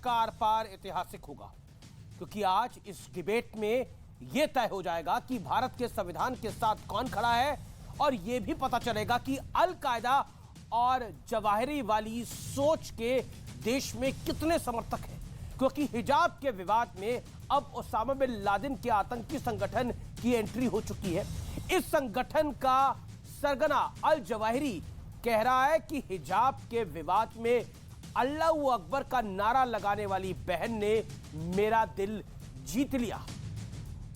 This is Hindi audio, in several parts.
कार पार ऐतिहासिक होगा क्योंकि आज इस डिबेट में यह तय हो जाएगा कि भारत के संविधान के साथ कौन खड़ा है और यह भी पता चलेगा कि अल कायदा और जवाहिरी वाली सोच के देश में कितने समर्थक हैं, क्योंकि हिजाब के विवाद में अब ओसामा बिन लादेन के आतंकी संगठन की एंट्री हो चुकी है। इस संगठन का सरगना अल जवाहिरी कह रहा है कि हिजाब के विवाद में अल्लाहू अकबर का नारा लगाने वाली बहन ने मेरा दिल जीत लिया।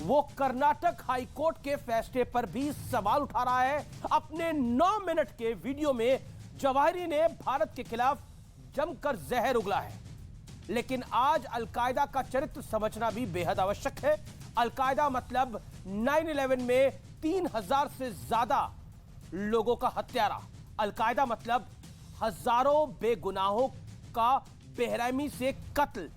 वो कर्नाटक हाई कोर्ट के फैसले पर भी सवाल उठा रहा है। अपने 9 मिनट के वीडियो में जवाहिरी ने भारत के खिलाफ जमकर जहर उगला है। लेकिन आज अलकायदा का चरित्र समझना भी बेहद आवश्यक है। अलकायदा मतलब 9/11 में 3000 से ज्यादा लोगों का हत्यारा। अलकायदा मतलब हजारों बेगुनाहों का बेरहमी से कत्ल।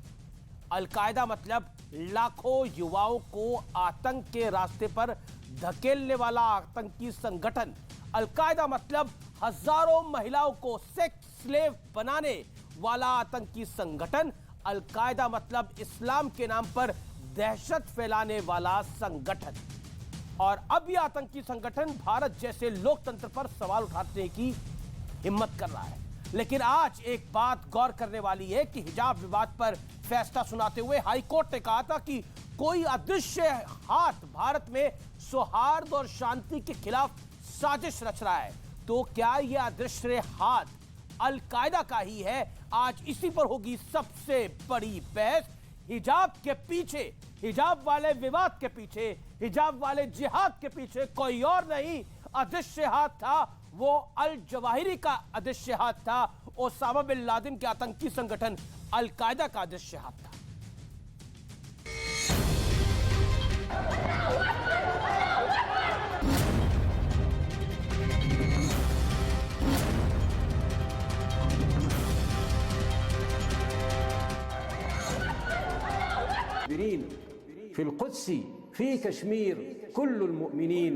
अलकायदा मतलब लाखों युवाओं को आतंक के रास्ते पर धकेलने वाला आतंकी संगठन। अलकायदा मतलब हजारों महिलाओं को सेक्स स्लेव बनाने वाला आतंकी संगठन। अलकायदा मतलब इस्लाम के नाम पर दहशत फैलाने वाला संगठन। और अब यह आतंकी संगठन भारत जैसे लोकतंत्र पर सवाल उठाने की हिम्मत कर रहा है। लेकिन आज एक बात गौर करने वाली है कि हिजाब विवाद पर फैसला सुनाते हुए हाई कोर्ट ने कहा था कि कोई अदृश्य हाथ भारत में सौहार्द और शांति के खिलाफ साजिश रच रहा है। तो क्या यह अदृश्य हाथ अल कायदा का ही है? आज इसी पर होगी सबसे बड़ी बहस। हिजाब के पीछे, हिजाब वाले विवाद के पीछे, हिजाब वाले जिहाद के पीछे कोई और नहीं अदृश्य हाथ था। वो अल जवाहिरी का अदृश्य हाथ था। ओसामा बिन लादेन के आतंकी संगठन अल कायदा का अदृश्य हाथ था। फिल क़ुद्सी फी कश्मीर कुल्लुल मुअमिनीन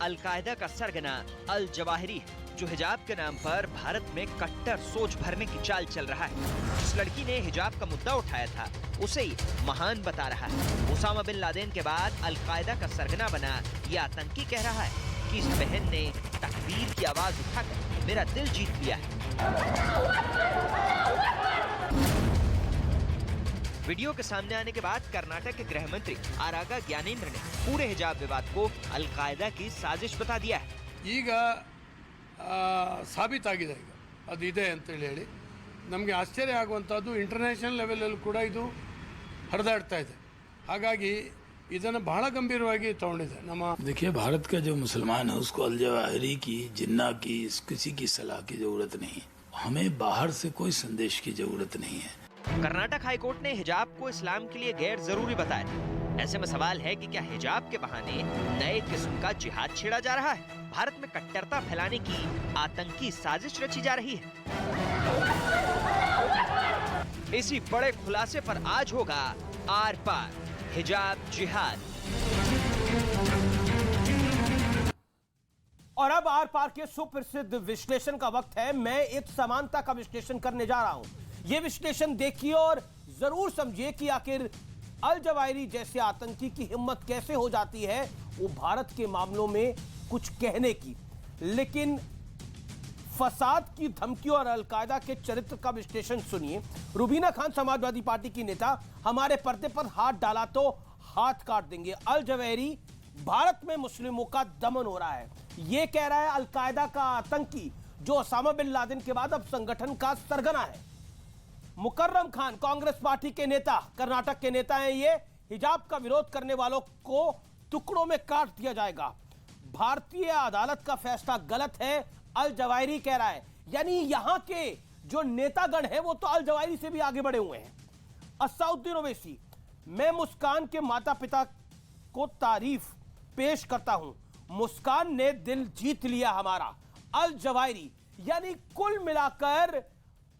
अल कायदा का सरगना अल जवाहिरी है, जो हिजाब के नाम पर भारत में कट्टर सोच भरने की चाल चल रहा है। जिस लड़की ने हिजाब का मुद्दा उठाया था उसे ही महान बता रहा है। ओसामा बिन लादेन के बाद अल कायदा का सरगना बना ये आतंकी कह रहा है कि इस बहन ने तकबीर की आवाज उठाकर मेरा दिल जीत लिया है। वीडियो के सामने आने के बाद कर्नाटक के गृह मंत्री आरागा ज्ञानेंद्र ने पूरे हिजाब विवाद को अल कायदा की साजिश बता दिया है। ಈಗ ಸಾಬೀತಾಗಿದೆ, ಈಗ ಅದು ಇದೆ ಅಂತೇಳಿ ಹೇಳಿ ನಮಗೆ ಆಶ್ಚರ್ಯ ಆಗುವಂಥದ್ದು ಇಂಟರ್ನ್ಯಾಷನಲ್ ಲೆವೆಲಲ್ಲಿ ಕೂಡ ಇದು ಹರಿದಾಡ್ತಾ ಇದೆ। ಹಾಗಾಗಿ ಇದನ್ನು ಬಹಳ ಗಂಭೀರವಾಗಿ ತಗೊಂಡಿದೆ ನಮ್ಮ। देखिए, भारत का जो मुसलमान है उसको अल जवाहिरी की, जिन्ना की, किसी की सलाह की जरूरत नहीं है। हमें बाहर से कोई संदेश की जरूरत नहीं है। कर्नाटक हाईकोर्ट ने हिजाब को इस्लाम के लिए गैर जरूरी बताया था। ऐसे में सवाल है कि क्या हिजाब के बहाने नए किस्म का जिहाद छेड़ा जा रहा है? भारत में कट्टरता फैलाने की आतंकी साजिश रची जा रही है। इसी बड़े खुलासे पर आज होगा आर पार हिजाब जिहाद। और अब आर पार के सुप्रसिद्ध विश्लेषण का वक्त है। मैं एक समानता का विश्लेषण करने जा रहा हूं। यह विश्लेषण देखिए और जरूर समझिए कि आखिर अल जवाहिरी जैसे आतंकी की हिम्मत कैसे हो जाती है वो भारत के मामलों में कुछ कहने की। लेकिन फसाद की धमकी और अलकायदा के चरित्र का विश्लेषण सुनिए। रुबीना खान समाजवादी पार्टी की नेता, हमारे पर्दे पर हाथ डाला तो हाथ काट देंगे। अल जवाहिरी भारत में मुस्लिमों का दमन हो रहा है, यह कह रहा है अलकायदा का आतंकी जो ओसामा बिन लादेन के बाद अब संगठन का सरगना है। मुकर्रम खान कांग्रेस पार्टी के नेता, कर्नाटक के नेता हैं ये। हिजाब का विरोध करने वालों को टुकड़ों में काट दिया जाएगा। भारतीय अदालत का फैसला गलत है, अल जवाहिरी कह रहा है। यानी यहां के जो नेतागण हैं वो तो अल जवाहिरी से भी आगे बढ़े हुए हैं। असाउद्दीन ओवैसी, मैं मुस्कान के माता पिता को तारीफ पेश करता हूं। मुस्कान ने दिल जीत लिया हमारा। अल जवाहिरी यानी कुल मिलाकर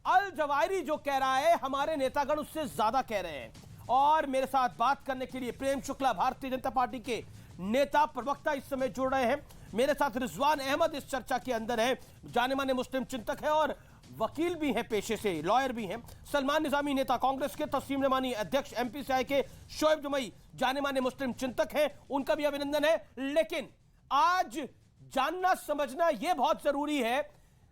अल जवाहिरी जो कह रहा है हमारे नेतागण उससे ज्यादा कह रहे हैं। और मेरे साथ बात करने के लिए प्रेम शुक्ला, भारतीय जनता पार्टी के नेता प्रवक्ता, इस समय जुड़ रहे हैं। मेरे साथ रिजवान अहमद इस चर्चा के अंदर है, जाने माने मुस्लिम चिंतक है और वकील भी है, पेशे से लॉयर भी हैं। सलमान निजामी, नेता कांग्रेस के, तस्लीम नमानी अध्यक्ष MPCI के, शोएब जुमई जाने माने मुस्लिम चिंतक हैं, उनका भी अभिनंदन है। लेकिन आज जानना समझना यह बहुत जरूरी है।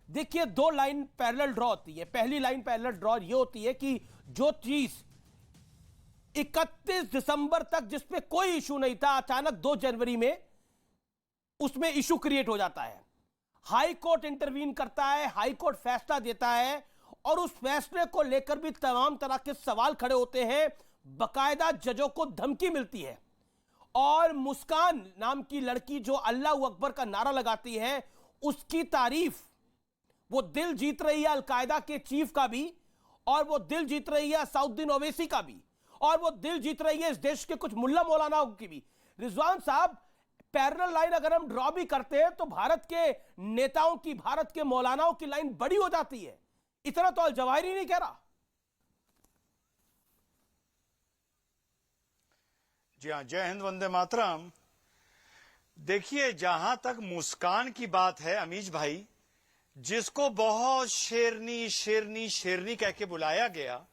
देखिए, दो लाइन पैरेलल ड्रॉ होती है। पहली लाइन पैरेलल ड्रॉ ये होती है कि जो चीज 31 दिसंबर तक जिस पे कोई इशू नहीं था, अचानक 2 जनवरी में उसमें इशू क्रिएट हो जाता है। हाई कोर्ट इंटरवीन करता है, हाई कोर्ट फैसला देता है और उस फैसले को लेकर भी तमाम तरह के सवाल खड़े होते हैं। बकायदा जजों को धमकी मिलती है और मुस्कान नाम की लड़की जो अल्लाह अकबर का नारा लगाती है, उसकी तारीफ वो दिल जीत रही है अलकायदा के चीफ का भी, और वो दिल जीत रही है असदुद्दीन ओवैसी का भी, और वो दिल जीत रही है इस देश के कुछ मुल्ला मौलानाओं की भी। रिजवान साहब, पैरेलल लाइन अगर हम ड्रॉ भी करते हैं तो भारत के नेताओं की, भारत के मौलानाओं की लाइन बड़ी हो जाती है। इतना तो अल जवाहिरी नहीं कह रहा। जी हाँ, जय हिंद, वंदे मातरम। देखिए, जहां तक मुस्कान की बात है, अमीज भाई, जिसको बहुत शेरनी शेरनी शेरनी कह के बुलाया गया,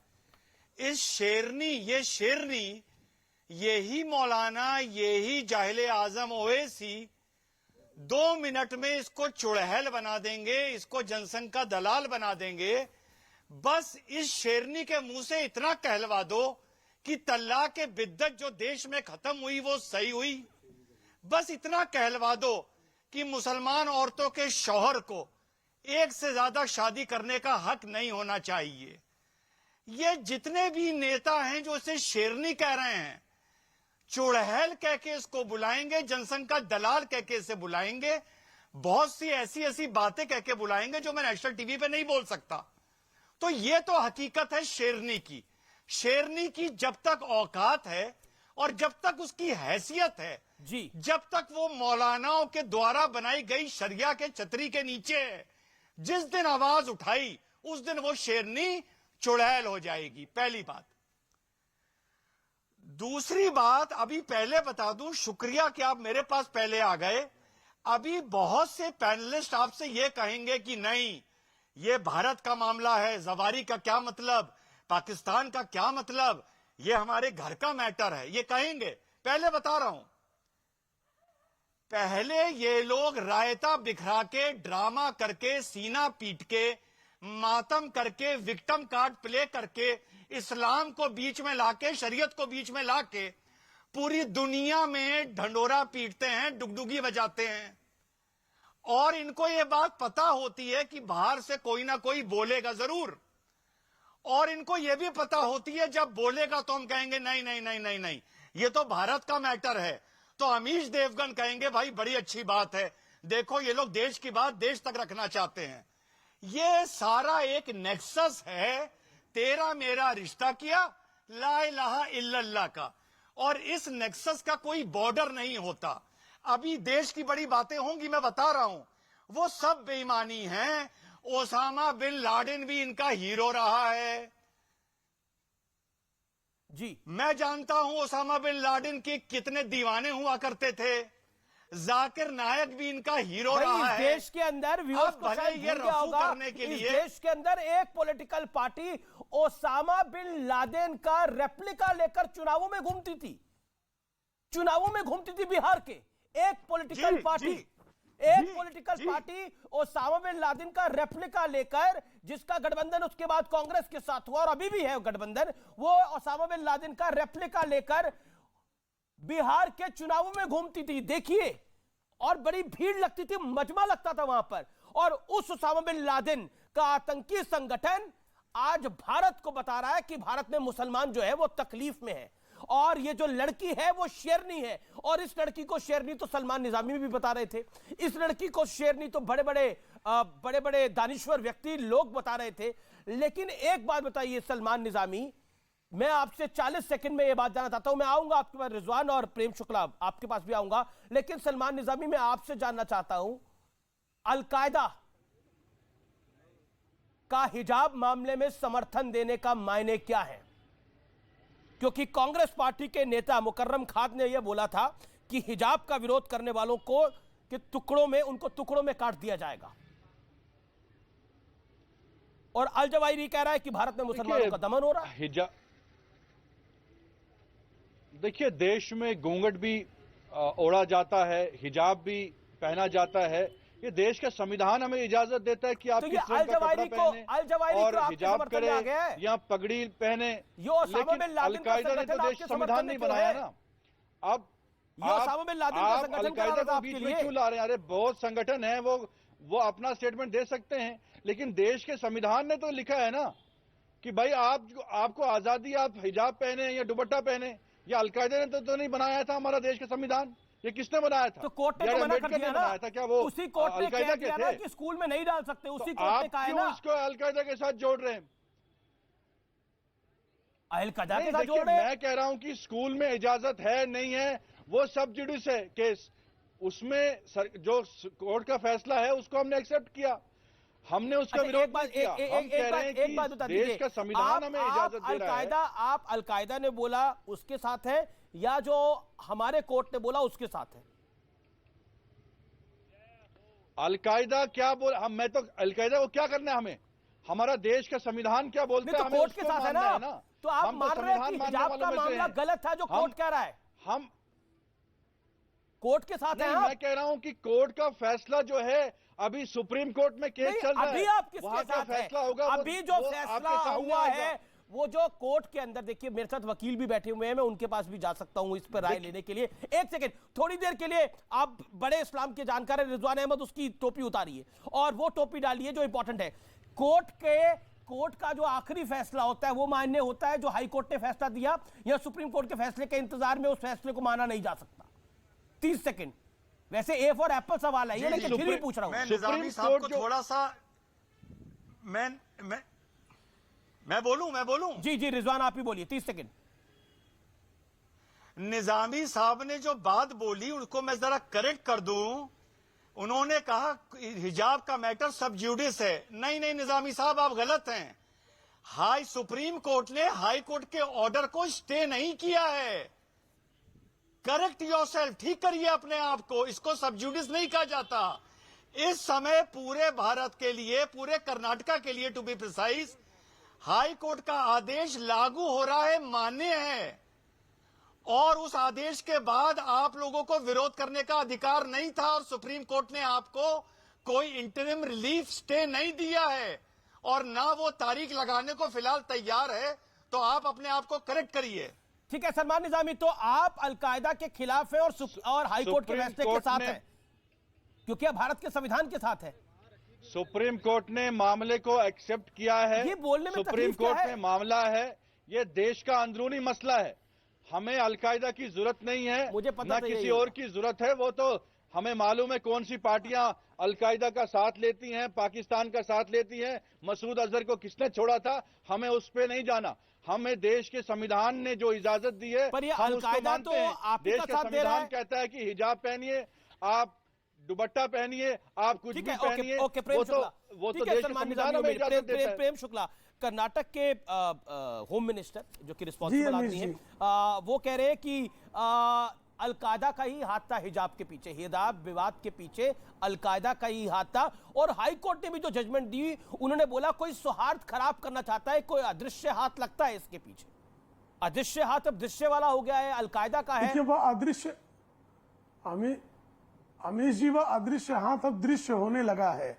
इस शेरनी, ये शेरनी, यही मौलाना, यही जाहिल आजम ओवैसी 2 मिनट में इसको चुड़ैल बना देंगे, इसको जनसंघ का दलाल बना देंगे। बस इस शेरनी के मुंह से इतना कहलवा दो कि तल्लाक के बिद्दत जो देश में खत्म हुई वो सही हुई। बस इतना कहलवा दो कि मुसलमान औरतों के शौहर को एक से ज्यादा शादी करने का हक नहीं होना चाहिए। ये जितने भी नेता हैं जो इसे शेरनी कह रहे हैं, चुड़ैल कह के इसको बुलाएंगे, जनसंघ का दलाल कह के इसे बुलाएंगे, बहुत सी ऐसी ऐसी बातें कह के बुलाएंगे जो मैं नेशनल टीवी पे नहीं बोल सकता। तो ये तो हकीकत है शेरनी की। शेरनी की जब तक औकात है और जब तक उसकी हैसियत है जी, जब तक वो मौलानाओं के द्वारा बनाई गई शरिया के छतरी के नीचे है, जिस दिन आवाज उठाई उस दिन वो शेरनी चुड़ैल हो जाएगी। पहली बात। दूसरी बात, अभी पहले बता दूं, शुक्रिया कि आप मेरे पास पहले आ गए। अभी बहुत से पैनलिस्ट आपसे ये कहेंगे कि नहीं, ये भारत का मामला है, जवारी का क्या मतलब, पाकिस्तान का क्या मतलब, ये हमारे घर का मैटर है, ये कहेंगे। पहले बता रहा हूं, पहले ये लोग रायता बिखरा के, ड्रामा करके, सीना पीट के, मातम करके, विक्टिम कार्ड प्ले करके, इस्लाम को बीच में लाके, शरीयत को बीच में लाके पूरी दुनिया में ढंडोरा पीटते हैं, डुगडुगी बजाते हैं। और इनको ये बात पता होती है कि बाहर से कोई ना कोई बोलेगा जरूर, और इनको यह भी पता होती है जब बोलेगा तो हम कहेंगे नहीं नहीं नहीं नहीं नहीं, ये तो भारत का मैटर है। तो अमीश देवगन कहेंगे भाई बड़ी अच्छी बात है, देखो ये लोग देश की बात देश तक रखना चाहते हैं। ये सारा एक नेक्सस है, तेरा मेरा रिश्ता किया, ला इलाहा इल्लल्लाह का, और इस नेक्सस का कोई बॉर्डर नहीं होता। अभी देश की बड़ी बातें होंगी, मैं बता रहा हूं, वो सब बेईमानी है। ओसामा बिन लादेन भी इनका हीरो रहा है जी। मैं जानता हूं ओसामा बिन लादेन के कितने दीवाने हुआ करते थे। जाकिर नायक भी इनका हीरो रहा है। देश के अंदर व्यूअर्स को शायद ये भूल गया होगा, करने के इस लिए देश के अंदर एक political party Osama bin Laden का रेप्लिका लेकर चुनावों में घूमती थी, चुनावों में घूमती थी बिहार के एक पॉलिटिकल पार्टी, एक political party Osama bin Laden का रेप्लिका लेकर, जिसका गठबंधन उसके बाद कांग्रेस के साथ हुआ और अभी भी है गठबंधन, वो ओसामा बिन लादेन का रेप्लिका लेकर बिहार के चुनावों में घूमती थी। देखिए, और बड़ी भीड़ लगती थी, मजमा लगता था वहां पर, और उस ओसामा बिन लादेन का आतंकी संगठन आज भारत को बता रहा है कि भारत में मुसलमान जो है वो तकलीफ में है, और ये जो लड़की है वो शेरनी है। और इस लड़की को शेरनी तो सलमान निजामी भी बता रहे थे, इस लड़की को शेरनी तो बड़े बड़े दानिश्वर व्यक्ति लोग बता रहे थे। लेकिन एक बात बताइए सलमान निजामी, मैं आपसे 40 सेकंड में यह बात जानना चाहता हूं, मैं आऊंगा आपके पास, रिजवान और प्रेम शुक्ला आपके पास भी आऊंगा, लेकिन सलमान निजामी मैं आपसे जानना चाहता हूं, अलकायदा का हिजाब मामले में समर्थन देने का मायने क्या है? क्योंकि कांग्रेस पार्टी के नेता मुकर्रम खान ने यह बोला था कि हिजाब का विरोध करने वालों को कि उनको टुकड़ों में काट दिया जाएगा। और अल जवाहिरी कह रहा है कि भारत में मुसलमानों का दमन हो रहा है। देखिए, देश में घूंघट भी ओढ़ा जाता है, हिजाब भी पहना जाता है। ये देश का संविधान हमें इजाजत देता है कि आप तो किस रंग का कपड़ा पहने और हिजाब करें या पगड़ी पहने। लेकिन अलकायदा ने तो देश संविधान नहीं बनाया ना। अब आप अलकायदा को बीच में क्यों ला रहे हैं? अरे बहुत संगठन है, वो अपना स्टेटमेंट दे सकते हैं, लेकिन देश के संविधान ने तो लिखा है ना कि भाई आपको आजादी, आप हिजाब पहने या दुपट्टा पहने। ये अलकायदा ने तो नहीं बनाया था हमारा देश का संविधान। ये किसने बनाया था? तो कोर्ट ने तो मना कर दिया ना। बनाया था क्या वो? उसी कोर्ट ने कह दिया ना कि स्कूल में नहीं डाल सकते। उसी कोर्ट ने कहा है ना। आप क्यों इसको अलकायदा के साथ जोड़ रहे हैं? अलकायदा के साथ जोड़ रहे हैं? मैं कह रहा हूं कि स्कूल में इजाजत है नहीं है, वो सब जुडिस है केस। उसमें जो कोर्ट का फैसला है उसको हमने एक्सेप्ट किया, हमने उसका विरोध नहीं किया। हम कह रहे हैं कि देश का संविधान हमें इजाजत दे रहा है। आप अलकायदा ने बोला उसके साथ है या जो हमारे कोर्ट ने बोला उसके साथ है? अलकायदा क्या बोला? मैं तो अलकायदा को क्या करना है हमें? हमारा देश का संविधान क्या बोलता है? तो कोर्ट के साथ है ना। तो आप मान रहे हैं कि हिजाब का मामला गलत था जो कोर्ट कह रहा है? हम कोर्ट के साथ है। मैं कह रहा हूं कि कोर्ट का फैसला जो है, अभी सुप्रीम कोर्ट में केस चल रहा है, अभी आप किसके साथ फैसला होगा? अभी जो फैसला हुआ है वो जो कोर्ट के अंदर, देखिए मेरे साथ वकील भी बैठे हुए हैं, मैं उनके पास भी जा सकता हूं इस पर राय लेने के लिए। एक सेकंड, थोड़ी देर के लिए आप बड़े इस्लाम के जानकार हैं रिजवान अहमद, उसकी टोपी उतारिए और वो टोपी डालिए जो इंपॉर्टेंट है। कोर्ट का जो आखिरी फैसला होता है वो मान्य होता है जो हाई कोर्ट ने फैसला दिया, या सुप्रीम कोर्ट के फैसले के इंतजार में उस फैसले को माना नहीं जा सकता? 30 सेकंड। वैसे ए फॉर एप्पल सवाल है ये, लेकिन फिर भी पूछ रहा हूं। मैं निजामी साहब को थोड़ा सा मैं बोलूं। जी रिजवान आप ही बोलिए, 30 सेकंड। निजामी साहब ने जो बात बोली उनको मैं जरा करेक्ट कर दूं। उन्होंने कहा हिजाब का मैटर सब ज्यूडिस है। नहीं निजामी साहब, आप गलत हैं। सुप्रीम कोर्ट ने हाई कोर्ट के ऑर्डर को स्टे नहीं किया है। करेक्ट योरसेल्फ, ठीक करिए अपने आप को। इसको सब ज्यूडिस नहीं कहा जाता। इस समय पूरे भारत के लिए, पूरे कर्नाटका के लिए to be precise, high court का आदेश लागू हो रहा है, मान्य है। और उस आदेश के बाद आप लोगों को विरोध करने का अधिकार नहीं था और सुप्रीम कोर्ट ने आपको कोई इंटरिम रिलीफ स्टे नहीं दिया है और ना वो तारीख लगाने को फिलहाल तैयार है। तो आप अपने आप को करेक्ट करिए। ठीक है सलमान निजामी, तो आप अलकायदा के खिलाफ है और हाई कोर्ट के फैसले के साथ है क्योंकि अब भारत के संविधान के साथ है। सुप्रीम कोर्ट ने मामले को एक्सेप्ट किया है। ये बोलने में सुप्रीम कोर्ट में मामला है, ये देश का अंदरूनी मसला है। हमें अलकायदा की जरूरत नहीं है, मुझे पता ना किसी और की जरूरत है। वो तो हमें मालूम है कौन सी पार्टियां अलकायदा का साथ लेती हैं, पाकिस्तान का साथ लेती हैं। मसूद अजहर को किसने छोड़ा था? हमें उस पे नहीं जाना। हमें देश के संविधान ने जो इजाजत दी है पर ये हम उसको अलकायदा मानते तो हैं। आप ही देश का का साथ दे रहा संविधान है। कहता है कि हिजाब पहनिए, आप दुपट्टा पहनिए, आप कुछ भी पहनिए। प्रेम शुक्ला, वो तो देश के संविधान में इजाजत देता है। प्रेम शुक्ला, कर्नाटक के होम मिनिस्टर जो कि रिस्पॉन्सिबल आदमी है, वो कह रहे हैं कि अलकायदा का ही हाथ था हिजाब के पीछे, हिजाब विवाद के पीछे अलकायदा का ही हाथ था। और हाई कोर्ट ने भी जो जजमेंट दी, उन्होंने बोला कोई सौहार्द खराब करना चाहता है, कोई अदृश्य हाथ लगता है इसके पीछे। अदृश्य हाथ अब दृश्य वाला हो गया है, अलकायदा का है। वो अदृश्य, अमीश जी, वो अदृश्य हाथ अब दृश्य होने लगा है।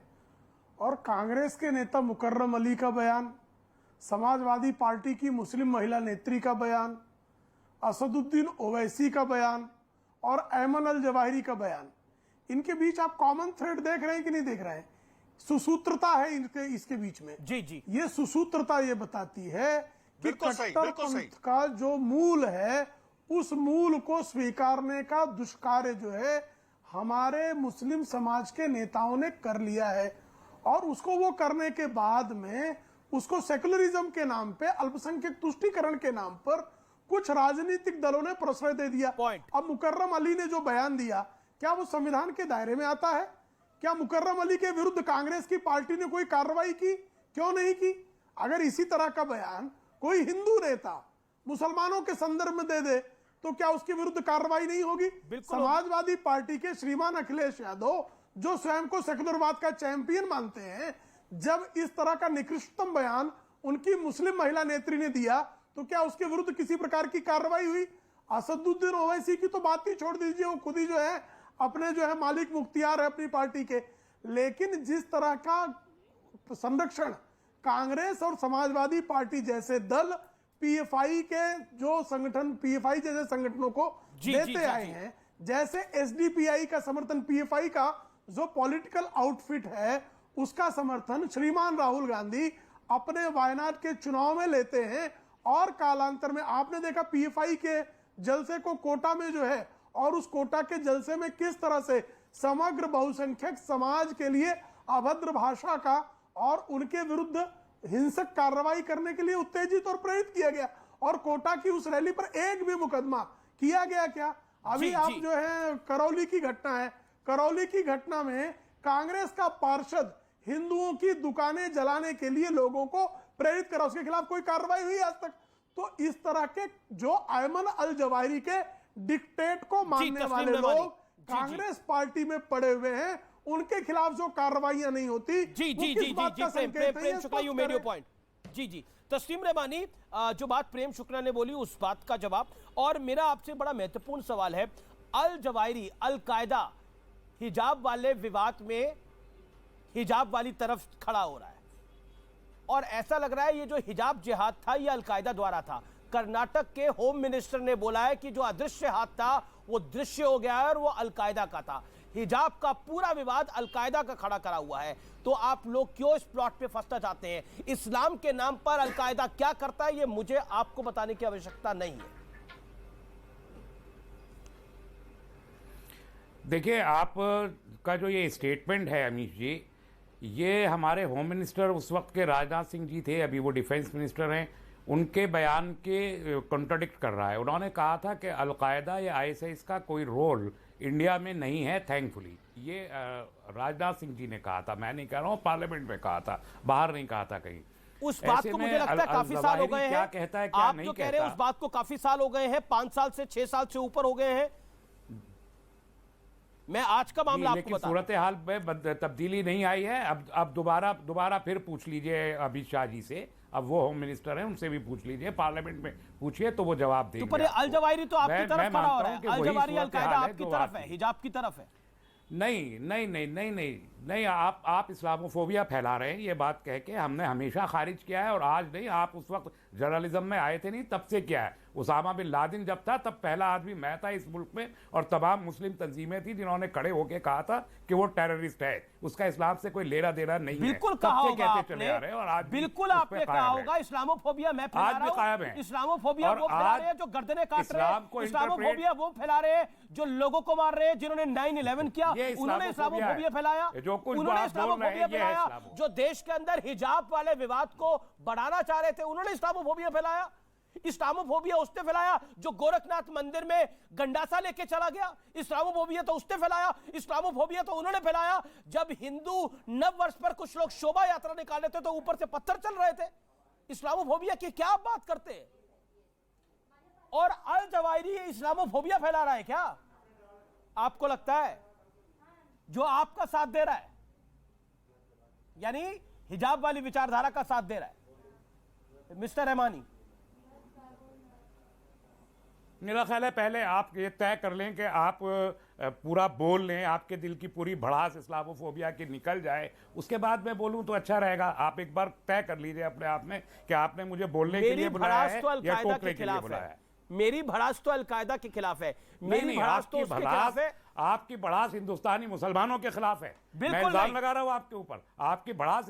और कांग्रेस के नेता मुकर्रम अली का बयान, समाजवादी पार्टी की मुस्लिम महिला नेत्री का बयान, असदुद्दीन ओवैसी का बयान और ऐमन अल जवाहिरी का बयान, इनके बीच आप कॉमन थ्रेड देख रहे हैं कि नहीं देख रहे हैं? सुसूत्रता है इसके बीच में। जी ये सुसूत्रता ये बताती है कि कट्टरपंथ का जो मूल है, उस मूल को स्वीकारने का दुष्कार्य जो है हमारे मुस्लिम समाज के नेताओं ने कर लिया है। और उसको वो करने के बाद में उसको सेकुलरिज्म के नाम पे, अल्पसंख्यक तुष्टीकरण के नाम पर कुछ राजनीतिक दलों ने प्रश्रय दे दिया। अब मुकर्रम अली ने जो बयान दिया, क्या वो संविधान के दायरे में आता है? क्या मुकर्रम अली के विरुद्ध कांग्रेस की पार्टी ने कोई कार्रवाई की? क्यों नहीं की? अगर इसी तरह का बयान कोई हिंदू नेता मुसलमानों के संदर्भ में दे दे तो क्या उसके विरुद्ध कार्रवाई नहीं होगी? समाजवादी पार्टी के श्रीमान अखिलेश यादव, जो स्वयं को सेकुलरवाद का चैंपियन मानते हैं, जब इस तरह का निकृष्टतम बयान उनकी मुस्लिम महिला नेत्री ने दिया तो क्या उसके विरुद्ध किसी प्रकार की कार्रवाई हुई? असदुद्दीन ओवैसी की तो बात ही छोड़ दीजिए, वो खुद ही जो है अपने जो है मालिक मुख्तियार है अपनी पार्टी के। लेकिन जिस तरह का संरक्षण कांग्रेस और समाजवादी पार्टी जैसे दल पीएफआई के जो संगठन, पीएफआई जैसे संगठनों को देते आए हैं, जैसे एसडीपीआई का समर्थन, पीएफआई का जो पॉलिटिकल आउटफिट है उसका समर्थन श्रीमान राहुल गांधी अपने वायनाड के चुनाव में लेते हैं, और कालांतर में आपने देखा पीएफआई के जलसे को कोटा में जो है, और उस कोटा के जलसे में किस तरह से समग्र बहुसंख्यक समाज के लिए अभद्र भाषा का और उनके विरुद्ध हिंसक कार्रवाई करने के लिए उत्तेजित और प्रेरित किया गया। और कोटा की उस रैली पर एक भी मुकदमा किया गया क्या? अभी आप जो है करौली की घटना है, करौली की घटना में कांग्रेस का पार्षद हिंदुओं की दुकानें जलाने के लिए लोगों को प्रेरित करा, उसके खिलाफ कोई कार्रवाई हुई आज तक? तो इस तरह के जो अयमन अल जवाहिरी के डिक्टेट को मानने वाले लोग कांग्रेस पार्टी में पड़े हुए हैं, उनके खिलाफ जो कार्रवाइयां नहीं होती, Prem Shukla, you made your point. जी तस्लीम रहमानी, जो बात प्रेम शुक्ला ने बोली उस बात का जवाब। और मेरा आपसे बड़ा महत्वपूर्ण सवाल है, अल जवाहिरी अल कायदा हिजाब वाले विवाद में हिजाब वाली तरफ खड़ा हो रहा है, और ऐसा लग रहा है ये जो हिजाब जिहाद था ये अल कायदा द्वारा था। कर्नाटक के होम मिनिस्टर ने बोला है कि जो अदृश्य हाथ था वो दृश्य हो गया है और वो अल कायदा का था। हिजाब का पूरा विवाद अल कायदा का खड़ा करा हुआ है। तो आप लोग क्यों इस प्लॉट पे फंसना चाहते हैं? इस्लाम के नाम पर अल कायदा क्या करता है ये मुझे आपको बताने की आवश्यकता नहीं है। देखिए, आप का जो ये स्टेटमेंट है अमीश जी, ये हमारे होम मिनिस्टर उस वक्त के राजनाथ सिंह जी थे, अभी वो डिफेंस मिनिस्टर हैं, उनके बयान के कॉन्ट्राडिक्ट कर रहा है। उन्होंने कहा था कि अलकायदा या आईएसआईएस का कोई रोल इंडिया में नहीं है, थैंकफुली। ये राजनाथ सिंह जी ने कहा था, मैं नहीं कह रहा हूँ, पार्लियामेंट में कहा था, बाहर नहीं कहा था कहीं। उस बात को मुझे लगता है काफी साल हो गए हैं। क्या कहता है क्या आप नहीं जो कहता, कह रहे हैं उस बात को काफी साल हो गए हैं, 5 साल से 6 साल से ऊपर हो गए हैं। मैं आज का मामला आपको बता, सूरत हाल में तब्दीली नहीं आई है। अब दोबारा फिर पूछ लीजिए अमित शाह जी से, अब वो होम मिनिस्टर हैं, उनसे भी पूछ लीजिए, पार्लियामेंट में पूछिए तो वो जवाब देंगे। तो पर अल जवाहिरी तो आपकी तरफ खड़ा हो रहा है, अल जवाहिरी अल कायदा आपकी तरफ है, हिजाब की तरफ है। नहीं, आप इस्लामोफोबिया फैला रहे हैं, ये बात कह के हमने हमेशा खारिज किया है, और आज नहीं, आप उस वक्त जर्नलिज्म में आए थे नहीं, तब से किया है। उसामा बिन लादेन जब था तब पहला आदमी मैं था इस मुल्क में, और तमाम मुस्लिम तंजीमें थी जिन्होंने खड़े होकर कहा था कि वो टेररिस्ट है, उसका इस्लाम से कोई लेना देना नहीं है। बिल्कुल कहा होगा आपने, और आज बिल्कुल आपने कहा होगा इस्लामोफोबिया मैं फैला रहा हूं, इस्लामोफोबिया वो फैला रहे हैं जो गर्दनें काट रहे हैं, इस्लामोफोबिया वो फैला रहे हैं जो लोगों को मार रहे हैं, जिन्होंने 9/11 किया उन्होंने इस्लामोफोबिया फैलाया, उन्होंने इस्लामोफोबिया फैलाया, जो देश के अंदर हिजाब वाले विवाद को बढ़ाना चाह रहे थे उन्होंने इस्लामोफोबिया फैलाया। इस्लामोफोबिया उसने फैलाया जो गोरखनाथ मंदिर में गंडासा लेके चला गया, इस्लामोफोबिया तो उसने फैलाया, इस्लामोफोबिया तो उन्होंने फैलाया जब हिंदू नव वर्ष पर कुछ लोग शोभा यात्रा निकाल रहे थे तो ऊपर से पत्थर चल रहे थे। इस्लामोफोबिया की क्या आप बात करते हैं? और अल जवाहिरी इस्लामोफोबिया फैला रहा है क्या? आपको लगता है जो आपका साथ दे रहा है, यानी हिजाब वाली विचारधारा का साथ दे रहा है, मिस्टर रहमानी? मेरा ख्याल है पहले आप ये तय कर लें कि आप पूरा बोल लें, आपके दिल की पूरी भड़ास इस्लामोफोबिया की निकल जाए, उसके बाद मैं बोलूं तो अच्छा रहेगा। आप एक बार तय कर लीजिए अपने आप में कि आपने मुझे बोलने के लिए बुलाया है या टोकने के लिए बुलाया है। मेरी भड़ास तो अलकायदा के खिलाफ है, मेरी भड़ास तो उसके खिलाफ है। आपकी भड़ास हिंदुस्तानी मुसलमानों के खिलाफ है, मैं इल्जाम लगा रहा हूं आपके ऊपर। आपकी भड़ास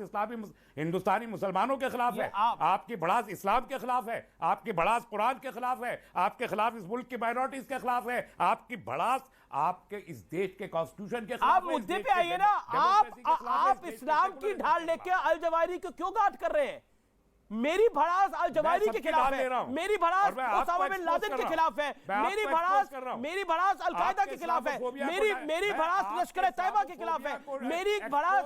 हिंदुस्तानी मुसलमानों के खिलाफ है, आपकी भड़ास इस्लाम के खिलाफ है, आपकी भड़ास कुरान के खिलाफ है, आपके खिलाफ इस मुल्क की माइनॉरिटीज के खिलाफ है, आपकी भड़ास आपके इस देश के कॉन्स्टिट्यूशन के खिलाफ। आप मुद्दे पे आइए ना, आप इस्लाम की ढाल लेके अल जवाहिरी को क्यों गांठ कर रहे हैं? मेरी भड़ास अल जवाहिरी के खिलाफ है, मेरी भड़ास ओसामा बिन लादेन के खिलाफ है, मेरी भड़ास अल कायदा के खिलाफ है, मेरी भड़ास लश्कर तैयबा के खिलाफ है, मेरी भड़ास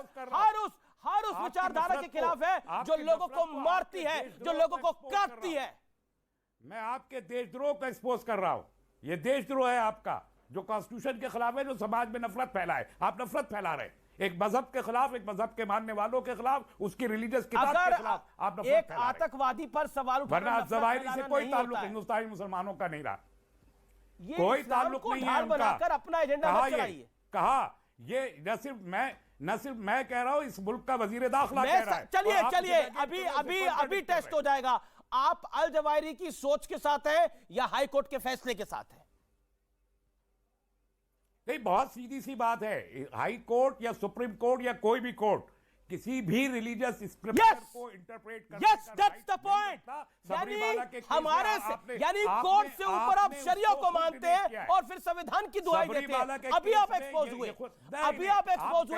हर उस विचारधारा के खिलाफ है जो लोगों को मारती है, जो लोगों को काटती है। मैं आपके देशद्रोह को एक्सपोज कर रहा हूं। ये देशद्रोह है आपका, जो कॉन्स्टिट्यूशन के खिलाफ है, जो समाज में नफरत फैलाए। आप नफरत फैला रहे हैं एक मजहब के खिलाफ, एक मजहब के मानने वालों के खिलाफ, उसकी रिलीजियस किताब के खिलाफ आप नफरत एक आतंकवादी पर सवाल वरना जवाहिरी से कोई ताल्लुक हिंदुस्तानी मुसलमानों का नहीं रहा, कोई ताल्लुक नहीं है उनका। अपना एजेंडा मत चलाइए। कहा ये न सिर्फ मैं कह रहा हूं, इस मुल्क का वजीर दाखिला कह रहा है। चलिए अभी टेस्ट हो जाएगा। आप अल जवाहिरी की सोच के साथ हैं या हाई कोर्ट के फैसले के साथ हैं? नहीं, बहुत सीधी सी बात है। हाई कोर्ट या सुप्रीम कोर्ट या कोई भी कोर्ट किसी भी रिलीजियस स्क्रिप्चर को इंटरप्रेट करने का दैट्स द पॉइंट। हमारे यानी कोर्ट से ऊपर आप शरिया को मानते हैं और फिर संविधान की दुहाई देते हैं। अभी आप एक्सपोज हुए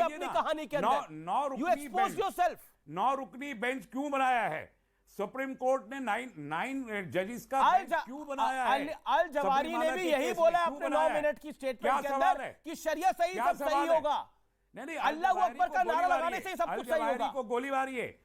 अपनी कहानी के अंदर। You expose yourself. 9 रुकनी बेंच क्यों बनाया है? सुप्रीम कोर्ट ने 9 जजेस का बेंच क्यों बनाया है? अल जवाहिरी ने भी यही बोला अपने 9 मिनट की स्टेटमेंट के अंदर कि शरिया सही, सब सही होगा। नहीं, अल्लाह अकबर का नारा लगाने से ही सब कुछ सही होगा। को गोली मारी है,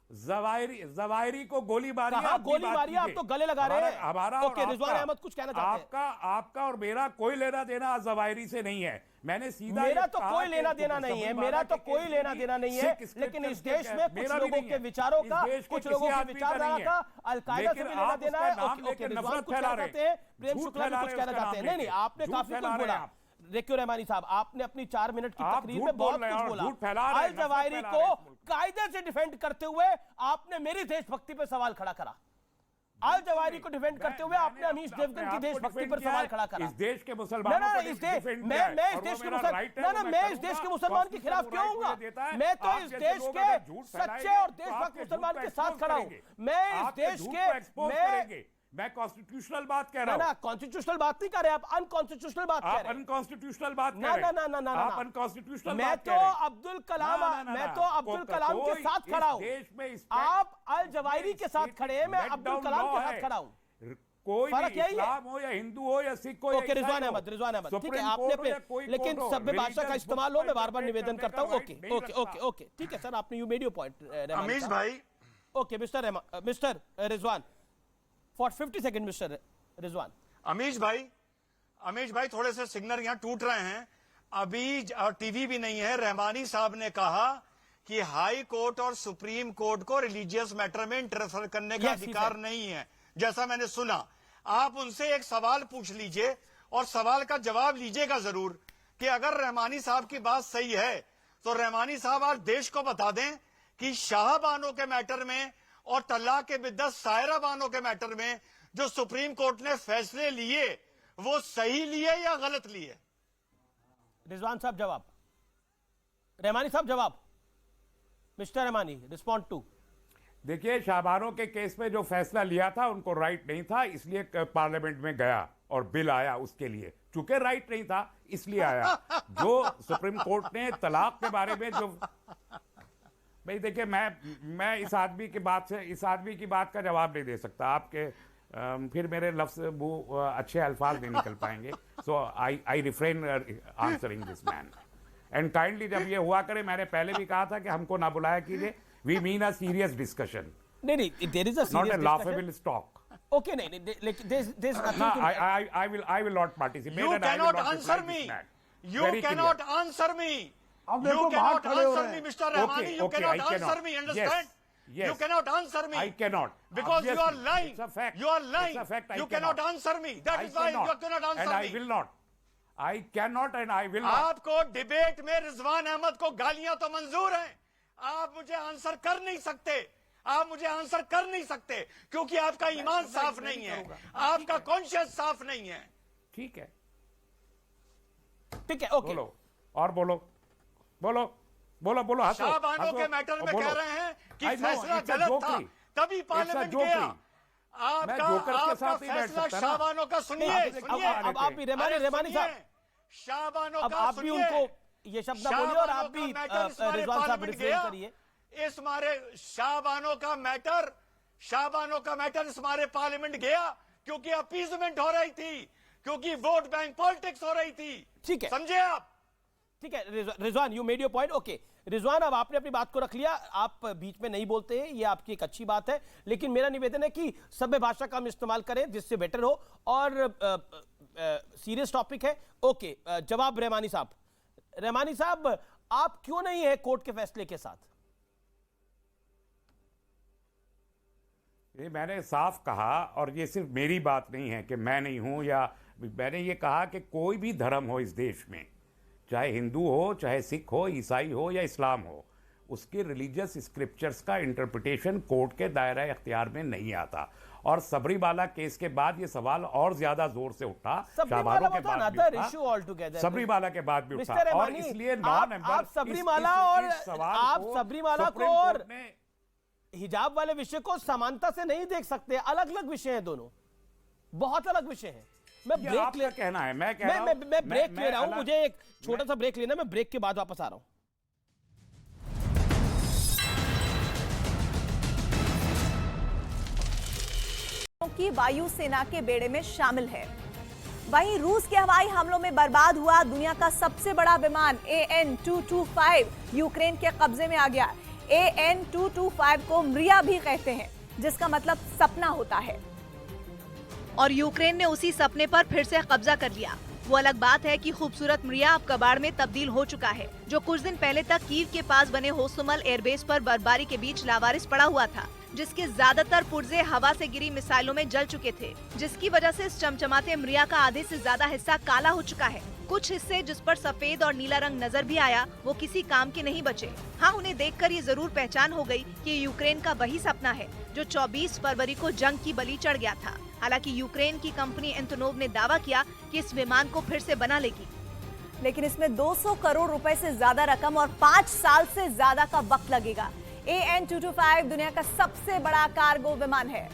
जवाहिरी को गोली मारी है। गोली मारी है, आप तो गले लगा रहे हैं। हमारा ओके, रिजवान अहमद कुछ कहना चाहते हैं? आपका और मेरा कोई लेना देना जवाहिरी से नहीं है। मैंने सीधा मेरा तो कोई लेना देना नहीं है, मेरा तो कोई लेना देना नहीं है, लेकिन इस देश में कुछ लोगों के विचारों का, कुछ लोगों की विचारधारा का अलकायदा से भी लेना देना है। ओके, रिजवान कुछ कहना चाहते हैं, प्रेम शुक्ला भी कुछ कहना चाहते हैं। नहीं, आपने काफी कुछ बोला। रेक्यो रहमानी साहब, आपने अपनी 4 मिनट की तकरीर में बहुत कुछ बोला। अल जवाहिरी को कायदे से डिफेंड करते हुए आपने मेरी देशभक्ति पर सवाल खड़ा करा। अल जवाहिरी को डिफेंड करते हुए आपने अमीश देवगन की देशभक्ति पर सवाल खड़ा करा। इस देश के मुसलमानों मैं इस देश के मुसलमान के खिलाफ क्यों हूंगा? मैं तो इस देश के सच्चे और देशभक्त मुसलमान के साथ खड़ा हूं। मैं इस देश के मैं कॉन्स्टिट्यूशनल बात कह रहा हूं। ना, कॉन्स्टिट्यूशनल बात नहीं कर रहे आप, अनकॉन्स्टिट्यूशनल बात कह रहे हैं। अनकॉन्स्टिट्यूशनल बात कर रहे हैं। ना, आप अनकॉन्स्टिट्यूशनल मैं तो अब्दुल कलाम के साथ खड़ा हूं। देश में आप अल जवाहिरी के साथ खड़े हैं, मैं अब्दुल कलाम के साथ खड़ा हूं। कोई भी इस्लाम हो या हिंदू हो या सिख हो। ओके, रिजवान अहमद, ठीक है, आपने लेकिन सभ्य भाषा का इस्तेमाल हो, मैं बार बार निवेदन करता हूं। ओके, ठीक है सर, आपने you made your point. Amish भाई, okay, mister Rizwan for 50 second. Mister Rizwan. Amish भाई थोड़े से सिग्नल यहां टूट रहे हैं। अभी टीवी भी नहीं है। रहमानी साहब ने कहा कि हाई कोर्ट और सुप्रीम कोर्ट को रिलीजियस मैटर में इंटरफेयर करने का अधिकार नहीं है, जैसा मैंने सुना। आप उनसे एक सवाल पूछ लीजिए और सवाल का जवाब लीजिएगा जरूर कि अगर रहमानी साहब की बात सही है तो रहमानी साहब आज देश को बता दें कि शाह बानो के मैटर में और तलाक के बिद्दत सायरा बानो के मैटर में जो सुप्रीम कोर्ट ने फैसले लिए वो सही लिए या गलत लिए? रिजवान साहब जवाब। रहमानी साहब जवाब। Mister Rahmani, respond to. देखिए, शाहबानो के केस में जो फैसला लिया था उनको राइट नहीं था, इसलिए पार्लियामेंट में गया और बिल आया उसके लिए। चूंकि राइट नहीं था इसलिए आया। जो सुप्रीम कोर्ट ने तलाक के बारे में जो भाई, देखिए, मैं इस आदमी की बात का जवाब नहीं दे सकता। आपके फिर मेरे लफ्ज वो अच्छे अल्फाज नहीं निकल पाएंगे। So I refrain answering this man and kindly जब ये हुआ करे, मैंने पहले भी कहा था कि हमको ना बुलाया कीजिए। We mean a serious discussion, नहीं, there is a serious, not a laughable talk. Okay, नहीं, there's nothing I will not participate. You cannot answer me. You cannot answer me. You cannot answer me, Mr. Rahmani. You cannot answer me. Understand? Yes. You cannot answer me. I cannot. Because you are lying. It's a fact. You are lying. It's a fact. You cannot answer me. That is why you cannot answer me. And I will not. I cannot and I will not. आपको डिबेट में रिजवान अहमद को गालियां तो मंजूर हैं, आप मुझे आंसर कर नहीं सकते। आप मुझे आंसर कर नहीं सकते क्योंकि आपका ईमान साफ नहीं है, आपका कॉन्शियस साफ नहीं है। ठीक है, ओके, बोलो और बोलो। शाहबानो के मैटर में कह रहे हैं कि फैसला गलत था, तभी पार्लियामेंट गया। आपका फैसला शाहबानो का सुनिए। अब आप भी रहमानी साहब, शाहबानो का आप भी उनको ये शब्द ना बोलिए और आप भी रिजवान साहब रिफ्रेन करिए। इस मारे शाहबानो का मैटर इस मारे पार्लियामेंट गया क्योंकि अपीजमेंट हो रही थी, क्योंकि वोट बैंक पॉलिटिक्स हो रही थी। ठीक है, समझे आप? ठीक है Rizwan, you made your point. Okay, Rizwan, अब आपने अपनी बात को रख लिया, आप बीच में नहीं बोलते हैं, ये आपकी एक अच्छी बात है, लेकिन मेरा निवेदन है कि सभ्य भाषा का हम इस्तेमाल करें जिससे बेटर हो। और सीरियस टॉपिक है। ओके, जवाब रहमानी साहब। रहमानी साहब, आप क्यों नहीं है कोर्ट के फैसले के साथ? ये मैंने साफ कहा, और ये सिर्फ मेरी बात नहीं है कि मैं नहीं हूं, या मैंने ये कहा कि कोई भी धर्म हो इस देश में, चाहे हिंदू हो, चाहे सिख हो, ईसाई हो या इस्लाम हो, उसके रिलीजियस स्क्रिप्चर्स का इंटरप्रिटेशन कोर्ट के दायरा इख्तियार में नहीं आता। और सबरीमाला केस के बाद ये सवाल और ज्यादा जोर से उठा, शाहबादों के बाद भी उठा, सबरीमाला के बाद भी उठा, और इसलिए नॉन मेंबर आप सबरीमाला को और हिजाब वाले विषय को समानता से नहीं देख सकते, अलग अलग विषय हैं दोनों, बहुत अलग विषय हैं। मैं ब्रेक ले कहना है, मैं ब्रेक ले रहा हूं, मुझे एक छोटा सा ब्रेक लेना, मैं ब्रेक के बाद वापस आ रहा हूं। की वायुसेना के बेड़े में शामिल है। वहीं रूस के हवाई हमलों में बर्बाद हुआ दुनिया का सबसे बड़ा विमान AN-225 यूक्रेन के कब्जे में आ गया। AN-225 को मृया भी कहते हैं, जिसका मतलब सपना होता है, और यूक्रेन ने उसी सपने पर फिर से कब्जा कर लिया। वो अलग बात है कि खूबसूरत मृया अब कबाड़ में तब्दील हो चुका है, जो कुछ दिन पहले तक कीव के पास बने होस्टोमल एयरबेस पर बर्फबारी के बीच लावारिस पड़ा हुआ था, जिसके ज्यादातर पुर्जे हवा से गिरी मिसाइलों में जल चुके थे, जिसकी वजह से इस चमचमाते मृया का आधे से ज्यादा हिस्सा काला हो चुका है। कुछ हिस्से जिस पर सफेद और नीला रंग नजर भी आया, वो किसी काम के नहीं बचे। हाँ, उन्हें देखकर ये जरूर पहचान हो गई कि यूक्रेन का वही सपना है जो 24 फरवरी को जंग की बलि चढ़ गया था। हालांकि यूक्रेन की कंपनी एंटोनोव ने दावा किया कि इस विमान को फिर से बना लेगी, लेकिन इसमें 200 करोड़ रुपए से ज्यादा रकम और 5 साल से ज्यादा का वक्त लगेगा। AN-225 दुनिया का सबसे बड़ा कार्गो विमान है,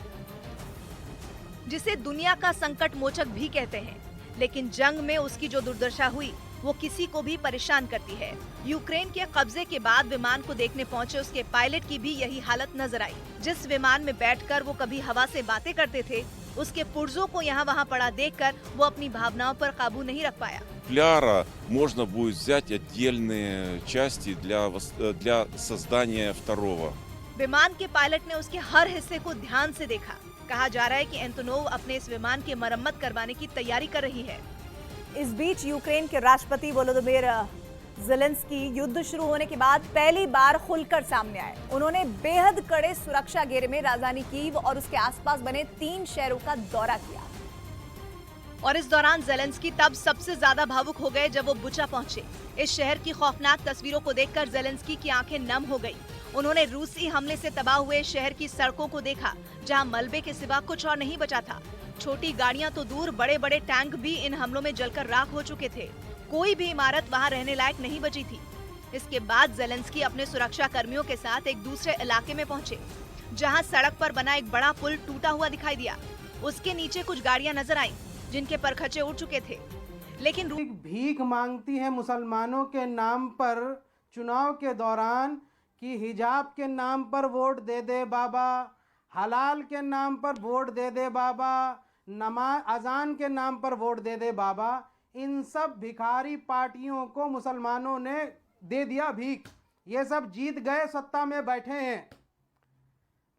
जिसे दुनिया का संकट मोचक भी कहते हैं, लेकिन जंग में उसकी जो दुर्दशा हुई वो किसी को भी परेशान करती है। यूक्रेन के कब्जे के बाद विमान को देखने पहुंचे उसके पायलट की भी यही हालत नजर आई। जिस विमान में बैठकर वो कभी हवा से बातें करते थे, उसके पुर्जों को यहाँ वहाँ पड़ा देखकर वो अपनी भावनाओं पर काबू नहीं रख पाया। Футляра можно будет взять отдельные части для создания второго. विमान के पायलट ने उसके हर हिस्से को ध्यान से देखा। कहा जा रहा है कि एंटोनोव अपने इस विमान की मरम्मत करवाने की तैयारी कर रही है। इस बीच यूक्रेन के राष्ट्रपति वोलोदिमीर ज़ेलेंस्की युद्ध शुरू होने के बाद पहली बार खुलकर सामने आए। उन्होंने बेहद कड़े सुरक्षा घेरे में राजधानी कीव और उसके आसपास बने 3 शहरों का दौरा किया। और इस दौरान ज़ेलेंस्की तब सबसे ज्यादा भावुक हो गए जब वो बुचा पहुंचे। इस शहर की खौफनाक तस्वीरों को देखकर ज़ेलेंस्की की आंखें नम हो गई। उन्होंने रूसी हमले से तबाह हुए शहर की सड़कों को देखा, जहां मलबे के सिवा कुछ और नहीं बचा था। छोटी गाड़ियां तो दूर, बड़े बड़े टैंक भी इन हमलों में जलकर राख हो चुके थे। कोई भी इमारत वहां रहने लायक नहीं बची थी। इसके बाद ज़ेलेंस्की अपने सुरक्षा कर्मियों के साथ एक दूसरे इलाके में पहुंचे, जहां सड़क पर बना एक बड़ा पुल टूटा हुआ दिखाई दिया। उसके नीचे कुछ गाड़ियां नजर आईं, जिनके परखचे उड़ चुके थे। लेकिन भीख मांगती है मुसलमानों के नाम पर चुनाव के दौरान कि हिजाब के नाम पर वोट दे दे बाबा, हलाल के नाम पर वोट दे दे बाबा, नमाज अजान के नाम पर वोट दे दे बाबा। इन सब भिखारी पार्टियों को मुसलमानों ने दे दिया भीख। ये सब जीत गए, सत्ता में बैठे हैं।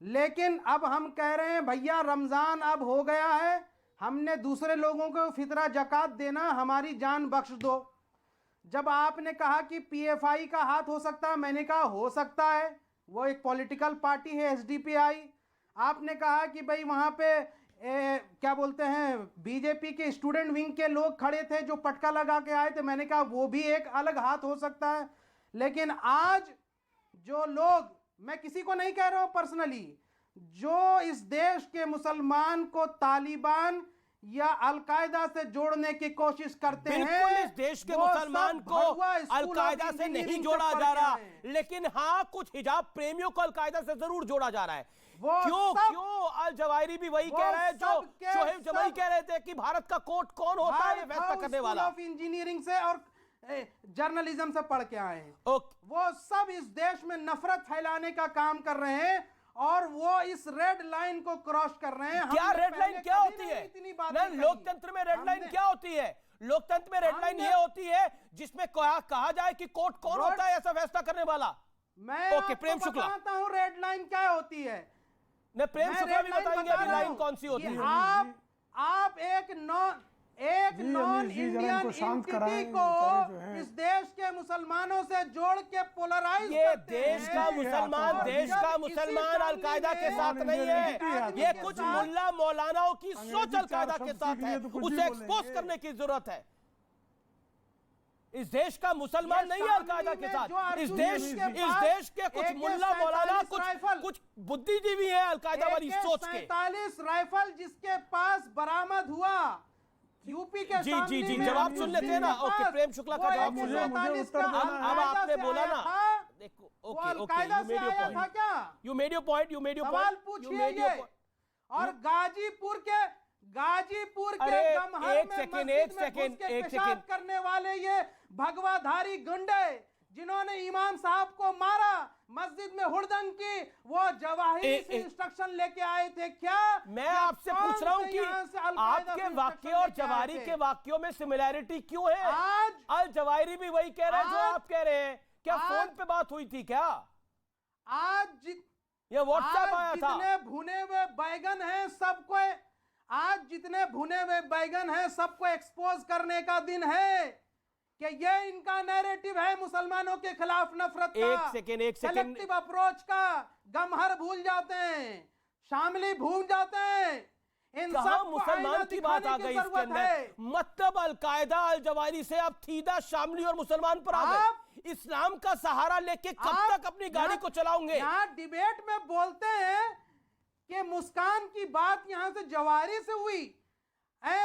लेकिन अब हम कह रहे हैं भैया रमज़ान अब हो गया है, हमने दूसरे लोगों को फितरा जकात देना, हमारी जान बख्श दो। जब आपने कहा कि PFI का हाथ हो सकता है, मैंने कहा हो सकता है, वो एक पॉलिटिकल पार्टी है SDPI। आपने कहा कि भाई वहाँ पे क्या बोलते हैं बीजेपी के स्टूडेंट विंग के लोग खड़े थे जो पटका लगा के आए थे, मैंने कहा वो भी एक अलग हाथ हो सकता है। लेकिन आज जो लोग, मैं किसी को नहीं कह रहा हूँ पर्सनली, जो इस देश के मुसलमान को तालिबान या अलकायदा से जोड़ने की कोशिश करते हैं, इस देश के मुसलमान को अलकायदा से नहीं जोड़ा जा रहा, लेकिन हाँ कुछ हिजाब प्रेमियों को अलकायदा से जरूर जोड़ा जा रहा है। क्यों अल जवाहिरी भी वही कह रहा है जो शोहेब जमाई कह रहे थे कि भारत का कोर्ट कौन होता है फैसला करने वाला। इंजीनियरिंग से और जर्नलिज्म से पढ़ के आए हैं। वो सब इस देश में नफरत फैलाने का काम कर रहे हैं और वो इस रेड लाइन को क्रॉस कर रहे हैं। क्या रेड लाइन क्या होती है? लोकतंत्र में रेड लाइन क्या होती है? लोकतंत्र में रेड लाइन ये होती है जिसमें कहा जाए कि कोर्ट कौन होता है ऐसा फैसला करने वाला। मैं ओके, प्रेम शुक्ला बताता हूं रेड लाइन क्या होती है। नहीं, प्रेम शुक्ला भी बताएंगे अभी लाइन कौन सी होती है। आप एक नॉन इंडियन एंटिटी को इस देश के मुसलमानों से जोड़ के पोलराइज ये देश का मुसलमान अलकायदा के साथ नहीं है, ये कुछ मुल्ला मौलानाओं की सोच अलकायदा के साथ है, उसे एक्सपोज करने की जरूरत है। इस देश का मुसलमान नहीं है अलकायदा के साथ, इस देश के कुछ मुल्ला मौलाना कुछ बुद्धिजीवी हैं अलकायदा वाली सोच के। 47 राइफल जिसके पास बरामद हुआ यूपी के जी जवाब सुन लेते हैं ना। ओके, प्रेम शुक्ला का जवाब मुझे अब आपने बोला ना, देखो okay you made your point सवाल पूछिए। और गाजीपुर के गमहर में एक सेकंड पेशाब करने वाले ये भगवाधारी गुंडे जिन्होंने इमाम साहब को मारा, मस्जिद में हुड़दंग की, वो जवाहिरी से इंस्ट्रक्शन लेके आए थे क्या? मैं आपसे पूछ रहा हूं कि आपके वाक्य और जवाहिरी के वाक्यों में सिमिलैरिटी क्यों है? अल जवाहिरी भी वही कह रहे हैं जो आप कह रहे हैं। क्या फोन पे बात हुई थी क्या? आज ये व्हाट्सएप आया था। जितने भुने हुए बैगन हैं सबको, आज जितने भुने हुए बैगन हैं सबको एक्सपोज करने का दिन है कि ये इनका नैरेटिव है मुसलमानों के खिलाफ नफरत का। एक सेकेंड सेलेक्टिव अप्रोच का। गमहर भूल जाते हैं, शामली भूल जाते हैं, इन सब मुसलमान की बात आ गई इसके अंदर। मतलब अलकायदा अल जवाहिरी से अब थीदा शामली और मुसलमान पर आ गए। इस्लाम का सहारा लेके कब तक अपनी गाड़ी को चलाओगे? यहाँ डिबेट में बोलते हैं कि मुस्कान की बात यहां से जवाहिरी से हुई,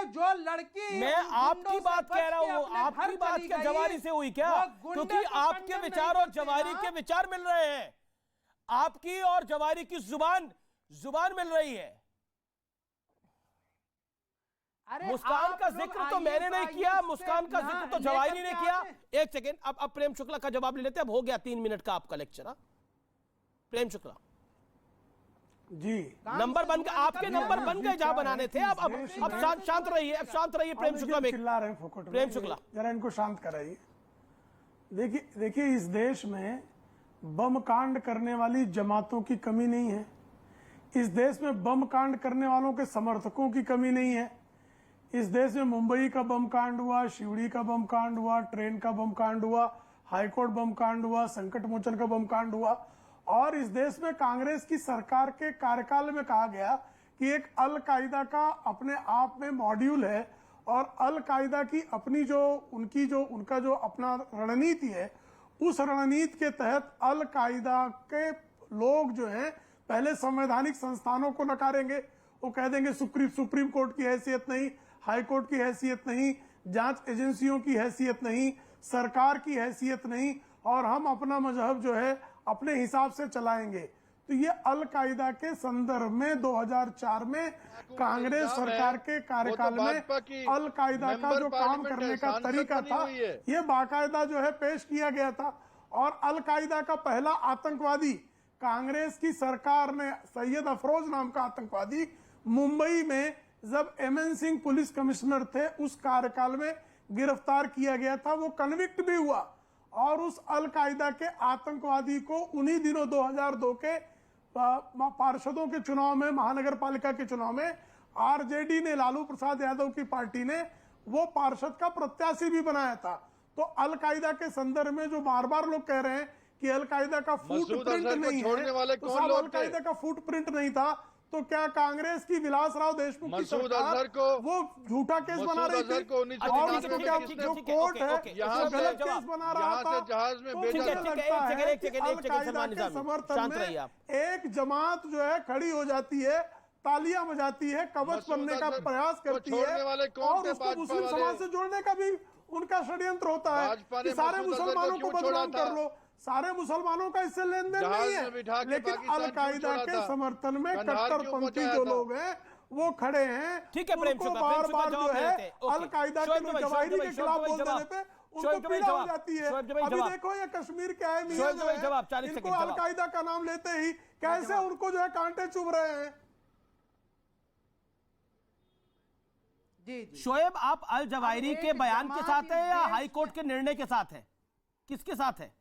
जो लड़की मैं आपकी बात कह रहा हूं, आपकी बात क्या जवाहिरी से हुई क्या? क्योंकि आपके विचार और जवाहिरी के विचार मिल रहे हैं, आपकी और जवाहिरी की जुबान मिल रही है। मुस्कान का जिक्र तो मैंने नहीं किया, मुस्कान का जिक्र तो जवाहिरी ने किया। एक सेकेंड, अब प्रेम शुक्ला का जवाब ले लेते हैं। अब हो गया 3 मिनट का आपका लेक्चर। प्रेम शुक्ला जी, नंबर बन गए, आपके नंबर बन गए जहां बनाने थे। अब शांत रहिए, अब शांत रहिए। प्रेम शुक्ला में चिल्ला रहे हैं फोकट में। प्रेम शुक्ला जरा इनको शांत कराइए। देखिए इस देश में बम कांड करने वाली जमातों की कमी नहीं है, इस देश में बम कांड करने वालों के समर्थकों की कमी नहीं है। इस देश में मुंबई का बम कांड हुआ, शिवड़ी का बम कांड हुआ, ट्रेन का बम कांड हुआ, हाईकोर्ट बम कांड हुआ, संकट मोचन का बम कांड हुआ। और इस देश में कांग्रेस की सरकार के कार्यकाल में कहा गया कि एक अल कायदा का अपने आप में मॉड्यूल है और अल कायदा की अपनी उनका जो अपना रणनीति है, उस रणनीति के तहत अल कायदा के लोग जो हैं पहले संवैधानिक संस्थानों को नकारेंगे। वो कह देंगे सुप्रीम कोर्ट की हैसियत नहीं, हाई कोर्ट की हैसियत नहीं, जांच एजेंसियों की हैसियत नहीं, सरकार की हैसियत नहीं, और हम अपना मजहब जो है अपने हिसाब से चलाएंगे। तो ये अल कायदा के संदर्भ में 2004 में कांग्रेस सरकार के कार्यकाल में अल कायदा का जो काम करने का तरीका था, ये बाकायदा जो है पेश किया गया था। और अल कायदा का पहला आतंकवादी कांग्रेस की सरकार ने, सैयद अफरोज नाम का आतंकवादी, मुंबई में जब एमएन सिंह पुलिस कमिश्नर थे उस कार्यकाल में गिरफ्तार किया गया था। वो कन्विक्ट भी हुआ और उस अल कायदा के आतंकवादी को उन्हीं दिनों 2002 के पार्षदों के चुनाव में, महानगर पालिका के चुनाव में आरजेडी ने, लालू प्रसाद यादव की पार्टी ने वो पार्षद का प्रत्याशी भी बनाया था। तो अल कायदा के संदर्भ में जो बार बार लोग कह रहे हैं कि अल कायदा का फुटप्रिंट नहीं है, तो साहब अल कायदा का फुटप्रिंट नहीं था तो क्या कांग्रेस की विलास राव देशमुख की सरकार वो झूठा केस बना रही थी और उसको क्या जो कोर्ट है वो गलत केस बना रहा था? तो मुझे लगता है कि अल-कायदा के समर्थन में एक जमात जो है खड़ी हो जाती है, तालियां बजाती है, कवच बनने का प्रयास करती है और उसको मुस्लिम समाज से जोड़ने का भी उनका षड्यंत्र होता है कि सारे मुसलमानों को बदनाम कर लो। सारे मुसलमानों का इससे लेन देन नहीं है, लेकिन अल कायदा के समर्थन में कट्टरपंथी जो लोग हैं वो खड़े हैं। ठीक है, प्रेम शुक्ला बार बार जो है अल कायदा के लोग जवाहिरी के खिलाफ बोल देने पे उनको पीड़ा हो जाती है। अभी देखो ये कश्मीर के आए मियां जो है, इनको अल कायदा का नाम लेते ही कैसे उनको जो है कांटे चुभ रहे हैं। शोएब, आप अल जवाहिरी के बयान के साथ है या हाई कोर्ट के निर्णय के साथ है? किसके साथ है?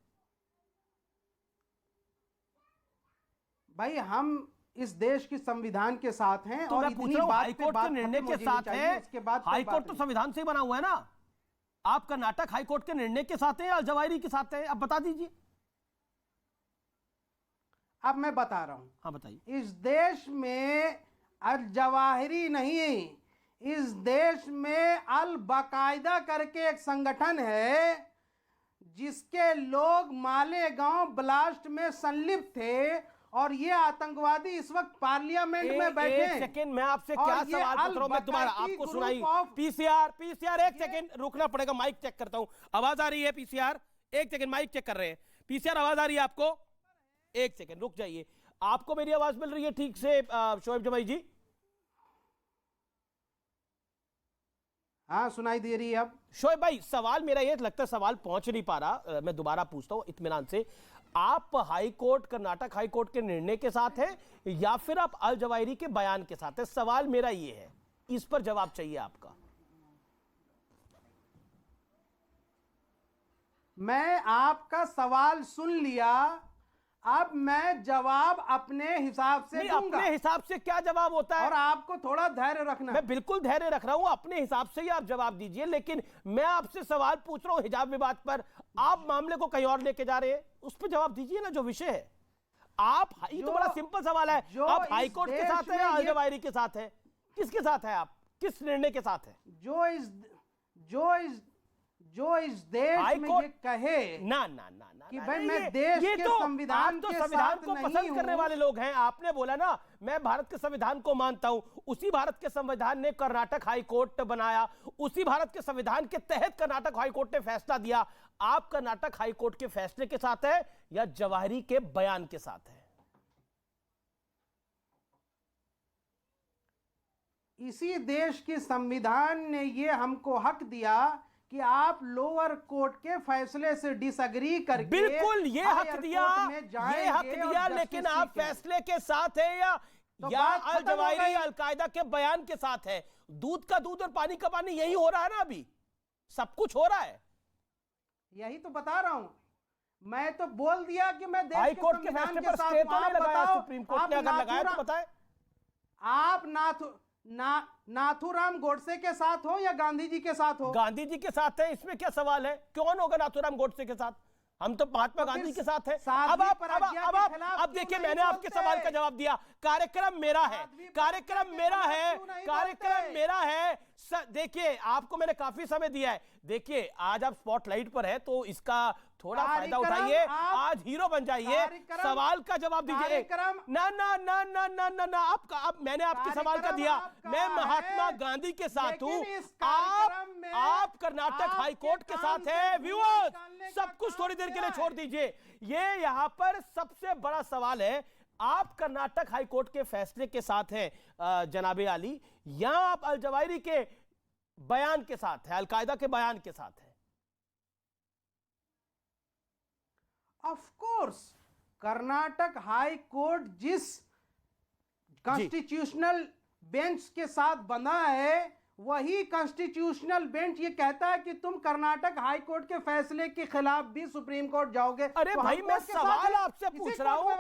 भाई हम इस देश के संविधान के साथ हैं। तो और मैं पूछ रहा हूं, हाई कोर्ट के निर्णय के साथ है? हाई कोर्ट तो संविधान से ही बना हुआ है ना। आप कर्नाटक हाई कोर्ट के निर्णय के साथ हैं या अल जवाहिरी के साथ हैं? अब बता दीजिए। अब मैं बता रहा हूं। हाँ बताइए। इस देश में अल जवाहिरी नहीं, इस देश में अल बाकायदा करके एक संगठन है जिसके लोग मालेगांव ब्लास्ट में संलिप्त थे और ये आतंकवादी इस वक्त पार्लियामेंट में बैठे हैं। एक सेकंड, मैं आपसे क्या सवाल पूछ रहा हूं, मैं दोबारा आपको सुनाई। पीसीआर एक सेकंड रुकना पड़ेगा, माइक चेक करता हूं। आवाज आ रही है पीसीआर? एक सेकंड, माइक चेक कर रहे हैं। पीसीआर आवाज आ रही है आपको? एक सेकंड रुक जाइए। आपको मेरी आवाज मिल रही है ठीक से शोएब जमाई जी? हाँ सुनाई दे रही है। अब शोएब भाई, सवाल मेरा ये लगता है सवाल पहुंच नहीं पा रहा, मैं दोबारा पूछता हूं इत्मीनान से। आप high court, Karnataka high court के निर्णय के साथ हैं या फिर आप अल जवाहिरी के बयान के साथ हैं? सवाल मेरा ये है, इस पर जवाब चाहिए आपका। मैं आपका सवाल सुन लिया, अब मैं जवाब अपने हिसाब से दूंगा। अपने हिसाब से क्या जवाब होता है? और आपको थोड़ा धैर्य रखना। मैं बिल्कुल धैर्य रख रहा हूं, अपने हिसाब से ही आप जवाब दीजिए। लेकिन मैं आपसे सवाल पूछ रहा हूं हिजाब विवाद पर, आप मामले को कहीं और लेके जा रहे हैं, उस पर जवाब दीजिए ना जो विषय है। आप, ये तो बड़ा सिंपल सवाल है, आप हाई कोर्ट के साथ है या अल जवाहिरी के साथ है? किसके साथ है आप? किस निर्णय के साथ है? जो इस देश में ये कहे ना ना ना ना कि भाई मैं देश के संविधान के संविधान को पसंद करने वाले लोग हैं। आपने बोला ना मैं भारत के संविधान को मानता हूं, उसी भारत के संविधान ने कर्नाटक हाई कोर्ट बनाया, उसी भारत के संविधान के तहत कर्नाटक हाई कोर्ट ने फैसला दिया। आप कर्नाटक हाई कोर्ट के फैसले के साथ है या जवाहिरी के बयान के साथ है? इसी देश के संविधान ने ये हमको हक दिया कि आप लोअर कोर्ट के फैसले से डिसएग्री करके बिल्कुल ये हक दिया, लेकिन आप फैसले के साथ है या अल जवाहिरी अलकायदा के बयान के साथ है? दूध का दूध और पानी का पानी यही हो रहा है ना, अभी सब कुछ हो रहा है। यही तो बता रहा हूं, मैं तो बोल दिया कि मैं देश हाई कोर्ट के फैसले पर स्टे तो नहीं लगाया, सुप्रीम कोर्ट ने अगर लगाया तो बताएं। आप नाथूराम गोडसे के साथ हो या गांधी जी के साथ हो? गांधी जी के साथ है, इसमें क्या सवाल है? कौन होगा नाथूराम गोडसे के साथ? हम तो महात्मा गांधी के साथ है। अब देखिए, मैंने आपके सवाल का जवाब दिया। कार्यक्रम मेरा है, कार्यक्रम मेरा है, कार्यक्रम मेरा है। देखिए, आपको मैंने काफी समय दिया है। देखिए, आज आप स्पॉटलाइट पर है तो इसका थोड़ा फायदा उठाइए, आज हीरो बन जाइए, सवाल का जवाब दीजिए। ना ना ना ना ना ना ना, अब मैंने आपके सवाल का दिया। मैं महात्मा गांधी के साथ हूं, आप कर्नाटक हाई कोर्ट के साथ है। व्यूअर्स, सब कुछ थोड़ी देर के लिए छोड़ दीजिए। ये यहां पर सबसे बड़ा सवाल है, आप कर्नाटक हाई कोर्ट के फैसले के साथ हैं जनाबे आली, या आप अल जवाहिरी के बयान के साथ है, अलकायदा के बयान के साथ है? Of course, Karnataka high court जिस कॉन्स्टिट्यूशनल बेंच के साथ बना है, वही कॉन्स्टिट्यूशनल बेंच ये कहता है कि तुम कर्नाटक हाई कोर्ट के फैसले के खिलाफ भी सुप्रीम कोर्ट जाओगे। अरे तो भाई, मैं सवाल आपसे पूछ रहा हूं,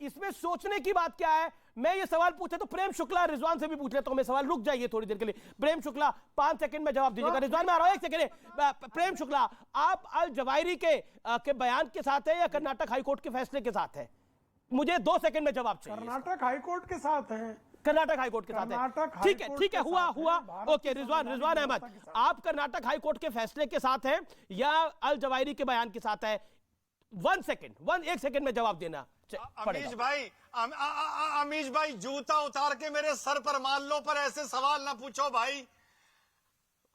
इसमें सोचने की बात क्या है? मैं ये सवाल पूछे तो प्रेम शुक्ला, रिजवान से भी पूछ लेता हूं मैं सवाल। रुक जाइए थोड़ी देर के लिए। प्रेम शुक्ला 5 सेकंड में जवाब दीजिएगा। रिजवान में आ रहा हूं, 1 सेकंड। प्रेम शुक्ला, आप अल जवाहिरी के बयान के साथ है या कर्नाटक हाई कोर्ट के फैसले के साथ है? मुझे 2 सेकंड में जवाब चाहिए। कर्नाटक हाई कोर्ट के साथ है। कर्नाटक हाई कोर्ट के साथ है, ठीक है, हुआ। ओके, रिजवान अहमद, आप कर्नाटक हाई कोर्ट के फैसले के साथ हैं या अल जवाहिरी के बयान के साथ है? 1 सेकंड में जवाब देना। अमीश भाई, जूता उतार के मेरे सर पर मान लो, पर ऐसे सवाल ना पूछो भाई।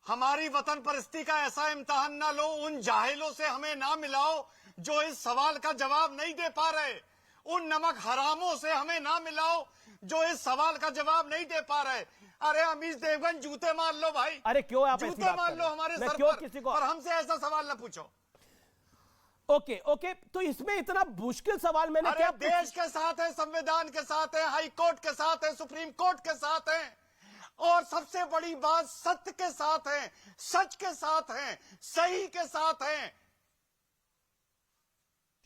हमारी वतन परिस्थिति का ऐसा इम्तिहान ना लो, उन जाहिलों से हमें ना मिलाओ जो इस सवाल का जवाब नहीं दे पा रहे। उन नमक हरामों से हमें ना मिलाओ जो इस सवाल का जवाब नहीं दे पा रहे। अरे अमीश देवगन, जूते मान लो भाई। अरे क्यों आप जूते मान लो हमारे सर पर, और हमसे ऐसा सवाल ना पूछो। ओके, तो इसमें इतना मुश्किल सवाल मैंने क्या? देश के साथ है, संविधान के साथ है, हाई कोर्ट के साथ है, सुप्रीम कोर्ट के साथ है। और सबसे बड़ी बात, सत्य के साथ हैं, सच के साथ हैं, सही के साथ हैं।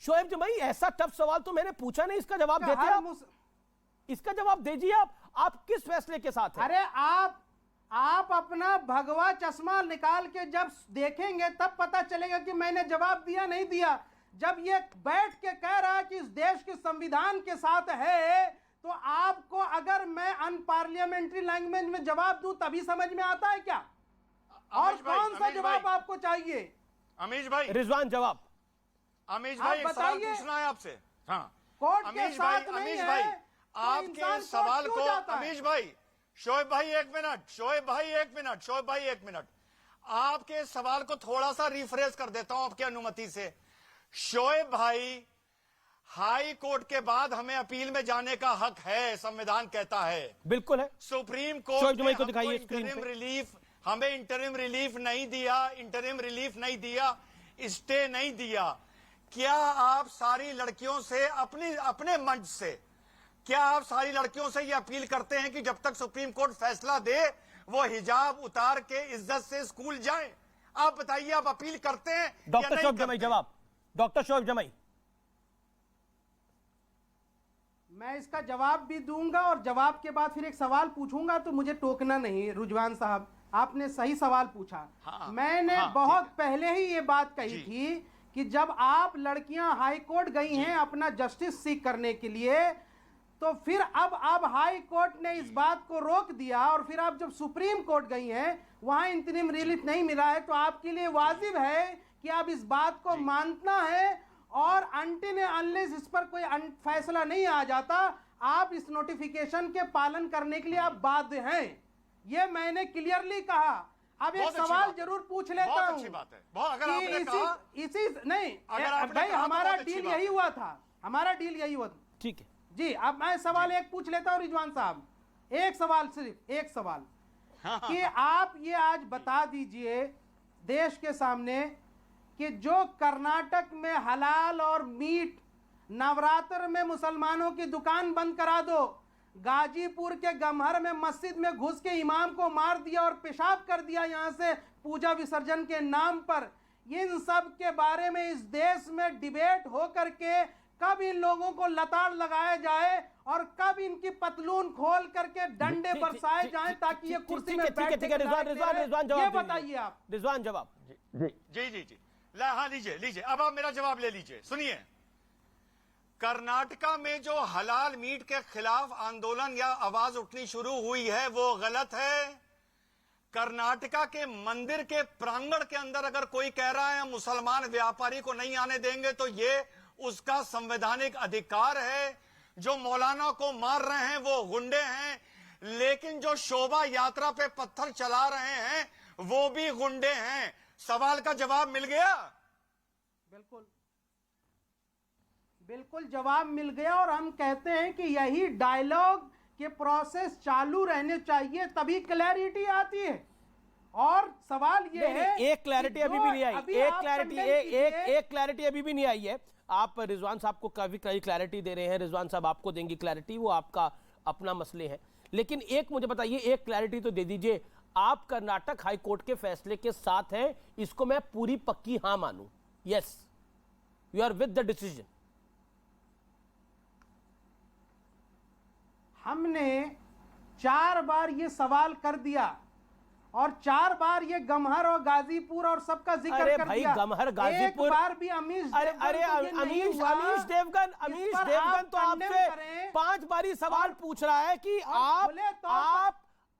शोएब जमाई, ऐसा टफ सवाल तो मैंने पूछा नहीं, इसका जवाब देते आप, इसका जवाब दीजिए आप किस फैसले के साथ हैं? अरे आप अपना भगवा चश्मा निकाल के जब देखेंगे तब पता चलेगा कि मैंने जवाब दिया नहीं दिया। जब ये बैठ के कह रहा है कि इस देश के संविधान के साथ है, तो आपको अगर मैं अनपार्लियामेंट्री लैंग्वेज में जवाब दूं तभी समझ में आता है क्या? और कौन सा जवाब आपको चाहिए? अमीश भाई, रिजवान जवाब। अमीश भाई, एक सवाल पूछना है आपसे। हाँ, कोर्ट के साथ नहीं अमीश है, भाई, तो आपके सवाल को, अमीश भाई, शोएब भाई एक मिनट, शोएब भाई एक मिनट, शोएब भाई एक मिनट, आपके सवाल को थोड़ा सा रिफ्रेश कर देता हूं आपकी अनुमति से। शोएब भाई, हाई कोर्ट के बाद हमें अपील में जाने का हक है, संविधान कहता है। बिल्कुल है। सुप्रीम कोर्ट ने हमको इंटरिम रिलीफ नहीं दिया, इंटरिम रिलीफ नहीं दिया, स्टे नहीं दिया। क्या आप सारी लड़कियों से अपने मंच से, क्या आप सारी लड़कियों से ये अपील करते हैं कि जब तक सुप्रीम कोर्ट फैसला दे वो हिजाब उतार के इज्जत से स्कूल जाएं? आप बताइए, आप अपील करते हैं? डॉक्टर शोएब जमाई जवाब। डॉक्टर शोएब जमाई। मैं इसका जवाब भी दूंगा और जवाब के बाद फिर एक सवाल पूछूंगा, तो मुझे टोकना नहीं। रुजवान साहब, आपने सही सवाल पूछा। मैंने बहुत पहले ही ये बात कही थी कि जब आप लड़कियां हाई कोर्ट गई हैं अपना जस्टिस सीख करने के लिए, तो फिर अब हाई कोर्ट ने इस बात को रोक दिया, और फिर आप जब सुप्रीम कोर्ट गई हैं वहां इंतरिम रिलीफ नहीं मिला है, तो आपके लिए वाजिब है कि आप इस बात को मानना है, और अनटिल अनलेस इस पर कोई फैसला नहीं आ जाता, आप इस नोटिफिकेशन के पालन करने के लिए आप बाध्य हैं। ये मैंने क्लियरली कहा। अब एक सवाल जरूर पूछ लेता हूं। भाई, हमारा डील यही हुआ था, हमारा डील यही हुआ था। ठीक है जी, अब मैं सवाल एक पूछ लेता हूं रिजवान साहब, एक सवाल, सिर्फ एक सवाल, कि आप ये आज बता दीजिए देश के सामने कि जो कर्नाटक में हलाल और मीट, नवरात्र में मुसलमानों की दुकान बंद करा दो, गाजीपुर के गम्हर में मस्जिद में घुस के इमाम को मार दिया और पेशाब कर दिया यहां से पूजा विसर्जन के नाम पर, इन सब के बारे में इस देश में डिबेट हो करके कब इन लोगों को लताड़ लगाया जाए और कब इनकी पतलून खोल करके डंडे बरसाए जाएं ताकि ये कुर्सी में बैठ के रिजवान जवाब, ये बताइए आप। रिजवान जवाब। जी, हाँ, लीजिए, अब आप मेरा जवाब ले लीजिए। सुनिए, कर्नाटका में जो हलाल मीट के खिलाफ आंदोलन या आवाज उठनी शुरू हुई है वो गलत है। कर्नाटका के मंदिर के प्रांगण के अंदर अगर कोई कह रहा है मुसलमान व्यापारी को नहीं आने देंगे, तो ये उसका संवैधानिक अधिकार है। जो मौलाना को मार रहे हैं वो गुंडे हैं, लेकिन जो शोभा यात्रा पे पत्थर चला रहे हैं वो भी गुंडे हैं। सवाल का जवाब मिल गया? बिल्कुल जवाब मिल गया, और हम कहते हैं कि यही डायलॉग के प्रोसेस चालू रहने चाहिए, तभी क्लैरिटी आती है। और सवाल ये है, एक क्लैरिटी अभी भी नहीं आई, एक क्लैरिटी अभी भी नहीं आई है। आप रिजवान साहब को काफी क्लैरिटी दे रहे हैं, रिजवान साहब आपको देंगे क्लैरिटी, वो आपका अपना मसले है, लेकिन एक मुझे बताइए, एक क्लैरिटी तो दे दीजिए, आप कर्नाटक हाई कोर्ट के फैसले के साथ हैं, इसको मैं पूरी पक्की हाँ मानूं? Yes, you are with the decision? हमने 4 बार ये सवाल कर दिया और 4 बार ये गम्हर और गाजीपुर और सबका जिक्र कर दिया। भाई गम्हर गाजीपुर, एक बार भी अमीश देवगन तो आपसे 5 बारी सवाल पूछ रहा है कि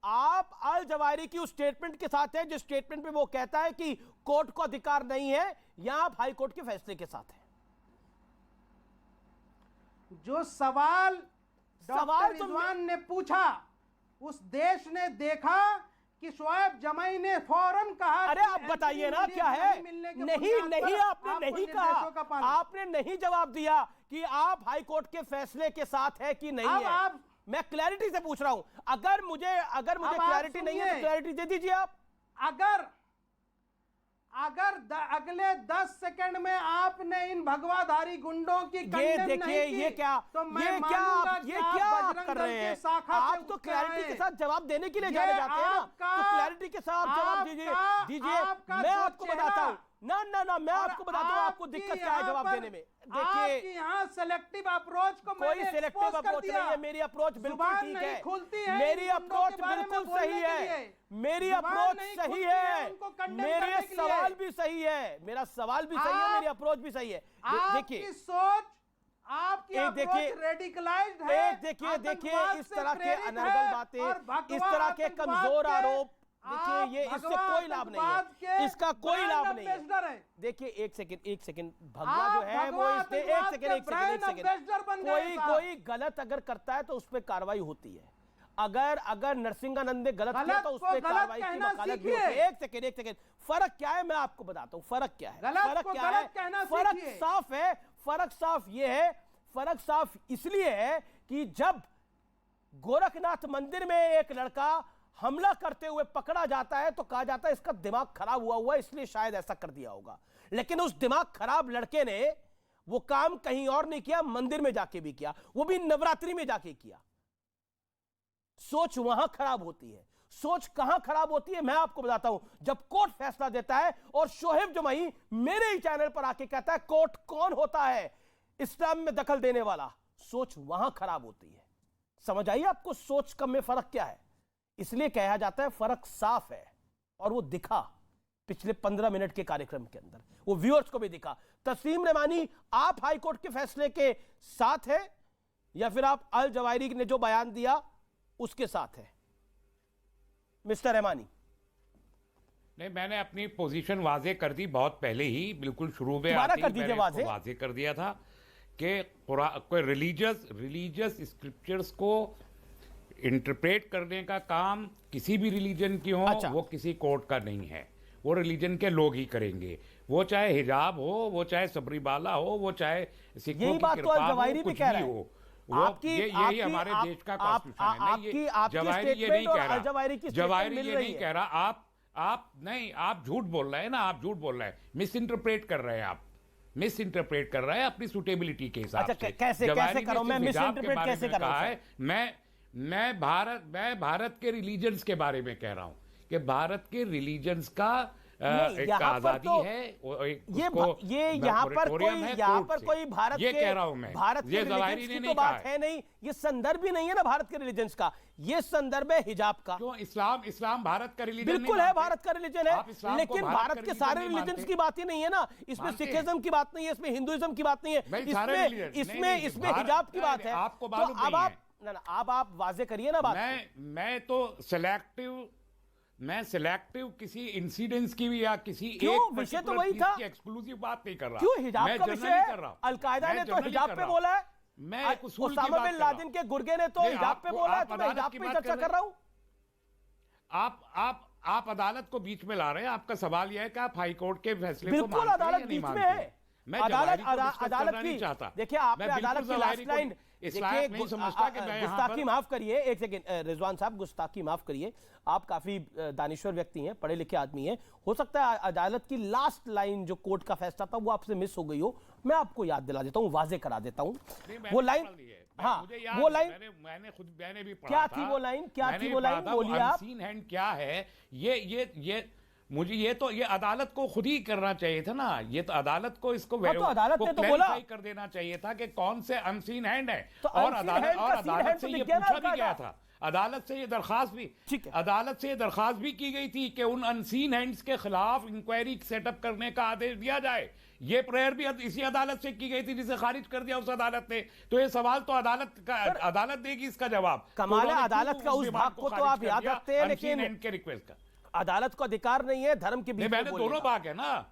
आप अल जवाहिरी की उस स्टेटमेंट के साथ हैं जिस स्टेटमेंट पे वो कहता है कि कोर्ट को अधिकार नहीं है, या आप हाई कोर्ट के फैसले के साथ हैं? जो सवाल डॉक्टर रिजवान ने पूछा, उस देश ने देखा कि शोएब जमाई ने फौरन कहा, अरे आप बताइए ना क्या है? नहीं, आपने नहीं कहा, आपने नहीं जवाब दिया कि आप हाई कोर्ट के फैसले के साथ है कि नहीं है। मैं क्लैरिटी से पूछ रहा हूं, अगर मुझे क्लैरिटी नहीं है तो क्लैरिटी दे दीजिए आप। अगर अगले 10 सेकंड में आपने इन भगवाधारी गुंडों की कंडेम नहीं की, ये क्या तो मैं ये क्या आप कर रहे हैं? आप तो क्लैरिटी के साथ जवाब देने के लिए जाने जाते हैं ना, तो क्लैरिटी के साथ जवाब दीजिए। मैं आपको बताता हूँ ना, मैं आपको बताता हूँ आपको दिक्कत क्या है जवाब देने में। देखिए, यहाँ सेलेक्टिव अप्रोच को कोई सेलेक्टिव अप्रोच नहीं है। मेरी अप्रोच बिल्कुल ठीक है, मेरी अप्रोच बिल्कुल सही है, मेरी अप्रोच सही है, मेरे सवाल भी सही है, मेरा सवाल भी सही है, मेरी अप्रोच भी सही है। देखिए, सोच आपकी अप्रोच रेडिकलाइज्ड है। देखिए इस तरह के अनर्गल बातें, इस तरह के कमजोर आरोप, देखिए ये इससे कोई लाभ नहीं है, इसका कोई लाभ नहीं है। देखिए एक सेकंड, भगवा जो है वो इसने एक सेकंड कोई गलत अगर करता है तो उस पर कार्रवाई होती है। अगर नरसिंहानंद ने गलत किया तो उस पर कार्रवाई की वकालत भी होती है। एक सेकंड, फर्क क्या है मैं आपको बताता हूं। फर्क क्या है? फर्क साफ है। फर्क साफ ये है, फर्क साफ इसलिए है कि जब गोरखनाथ मंदिर में एक लड़का हमला करते हुए पकड़ा जाता है तो कहा जाता है इसका दिमाग खराब हुआ इसलिए शायद ऐसा कर दिया होगा। लेकिन उस दिमाग खराब लड़के ने वो काम कहीं और नहीं किया, मंदिर में जाके भी किया, वो भी नवरात्रि में जाके किया। सोच वहां खराब होती है। सोच कहां खराब होती है मैं आपको बताता हूं। जब कोर्ट फैसला देता है और शोहेब जमाई मेरे ही चैनल पर आके कहता है कोर्ट कौन होता है इस्लाम में दखल देने वाला, सोच वहां खराब होती है। समझ आइए आपको सोच कम में फर्क क्या है। इसलिए कहा जाता है फर्क साफ है, और वो दिखा पिछले 15 मिनट के कार्यक्रम के अंदर, वो व्यूअर्स को भी दिखा। तस्लीम रहमानी, आप हाईकोर्ट के फैसले के साथ है या फिर आप अल जवाहिरी ने जो बयान दिया उसके साथ है? मिस्टर रहमानी। नहीं, मैंने अपनी पोजीशन वाजे कर दी बहुत पहले ही, बिल्कुल शुरू में वाजे कर दिया था कि कोई रिलीजियस स्क्रिप्चर्स को इंटरप्रेट करने का काम किसी भी रिलीजन की हो, वो किसी कोर्ट का नहीं है, वो रिलीजन के लोग ही करेंगे। वो चाहे हिजाब हो, वो चाहे सबरीमाला हो, वो चाहे सिखों की कृपा हो, कुछ भी हो। यही हमारे देश का कॉन्स्टिट्यूशन है। जवाहिरी ये नहीं कह रहा, जवाहिरी ये नहीं कह रहा। आप झूठ बोल रहे हैं ना, आप झूठ बोल रहे हैं, मिस इंटरप्रेट कर रहे हैं, आप मिस इंटरप्रेट कर रहे हैं अपनी सुटेबिलिटी के हिसाब से। कैसे करूं मैं मिस इंटरप्रेट कैसे कर रहा हूं? मैं भारत के रिलीजन्स के बारे में कह रहा हूं कि भारत के रिलीजन्स का एक आजादी है, ये यहाँ पर कोई भारत ये कह रहा हूं मैं, भारत के रिलीजन्स की तो बात है नहीं, ये संदर्भ भी नहीं है ना भारत के रिलीजन्स का, ये संदर्भ है हिजाब का। क्यों? इस्लाम भारत का रिलीजन बिल्कुल है, भारत का रिलीजन है, लेकिन भारत के सारे रिलीजन्स की बात ही नहीं है ना। इसमें सिखिज्म की बात नहीं है, इसमें हिंदुइज्म की बात नहीं है, इसमें हिजाब की बात है। आपको मालूम नहीं है ना, अब आप वाजे करिए ना बात। मैं तो सिलेक्टिव किसी इंसिडेंट्स की भी या किसी एक विषय तो वही था, एक्सक्लूसिव बात नहीं कर रहा। क्यों हिजाब का विषय है? अलकायदा ने तो हिजाब पे बोला है, मैं ओसामा बिन लादेन के गुर्गे ने तो हिजाब पे बोला है, तो मैं हिजाब पे चर्चा कर रहा हूं। आप अदालत को बीच में ला रहे हैं। आपका सवाल यह है कि आप हाईकोर्ट के फैसले को बिल्कुल अदालत बीच में है। मैं अदालत की देखिए, आपने अदालत की लास्ट लाइन गुस्ताखी माफ करिए, एक सेकंड रिजवान साहब, गुस्ताखी माफ करिए, आप काफी दानिश्वर व्यक्ति हैं, पढ़े लिखे आदमी हैं, हो सकता है अदालत की लास्ट लाइन जो कोर्ट का फैसला था वो आपसे मिस हो गई हो, मैं आपको याद दिला देता हूं, वाजे करा देता हूं वो लाइन। हाँ, वो लाइन मैंने भी क्या थी वो लाइन, क्या थी वो लाइन, बोलिए आप। अनसीन हैंड क्या है ये मुझे ये अदालत को खुद ही करना चाहिए था ना। ये तो अदालत को इसको अदालत ने तो बोला कर देना चाहिए था कि कौन से अनसीन हैंड है, तो और अदालत से ये पूछा भी गया था, अदालत से ये दरखास्त भी की गई थी कि उन अनसीन हैंड्स के खिलाफ इंक्वायरी सेटअप करने का आदेश दिया जाए। ये प्रेयर भी इसी अदालत से की गई थी जिसे खारिज कर दिया उस अदालत ने। तो ये सवाल तो अदालत देगी इसका जवाब। कमाल है, अदालत का उस भाग को तो आप याद रखते हैं, लेकिन के रिक्वेस्ट का अदालत को अधिकार नहीं है धर्म के बीच में बोलने का। दोनों भाग है ना।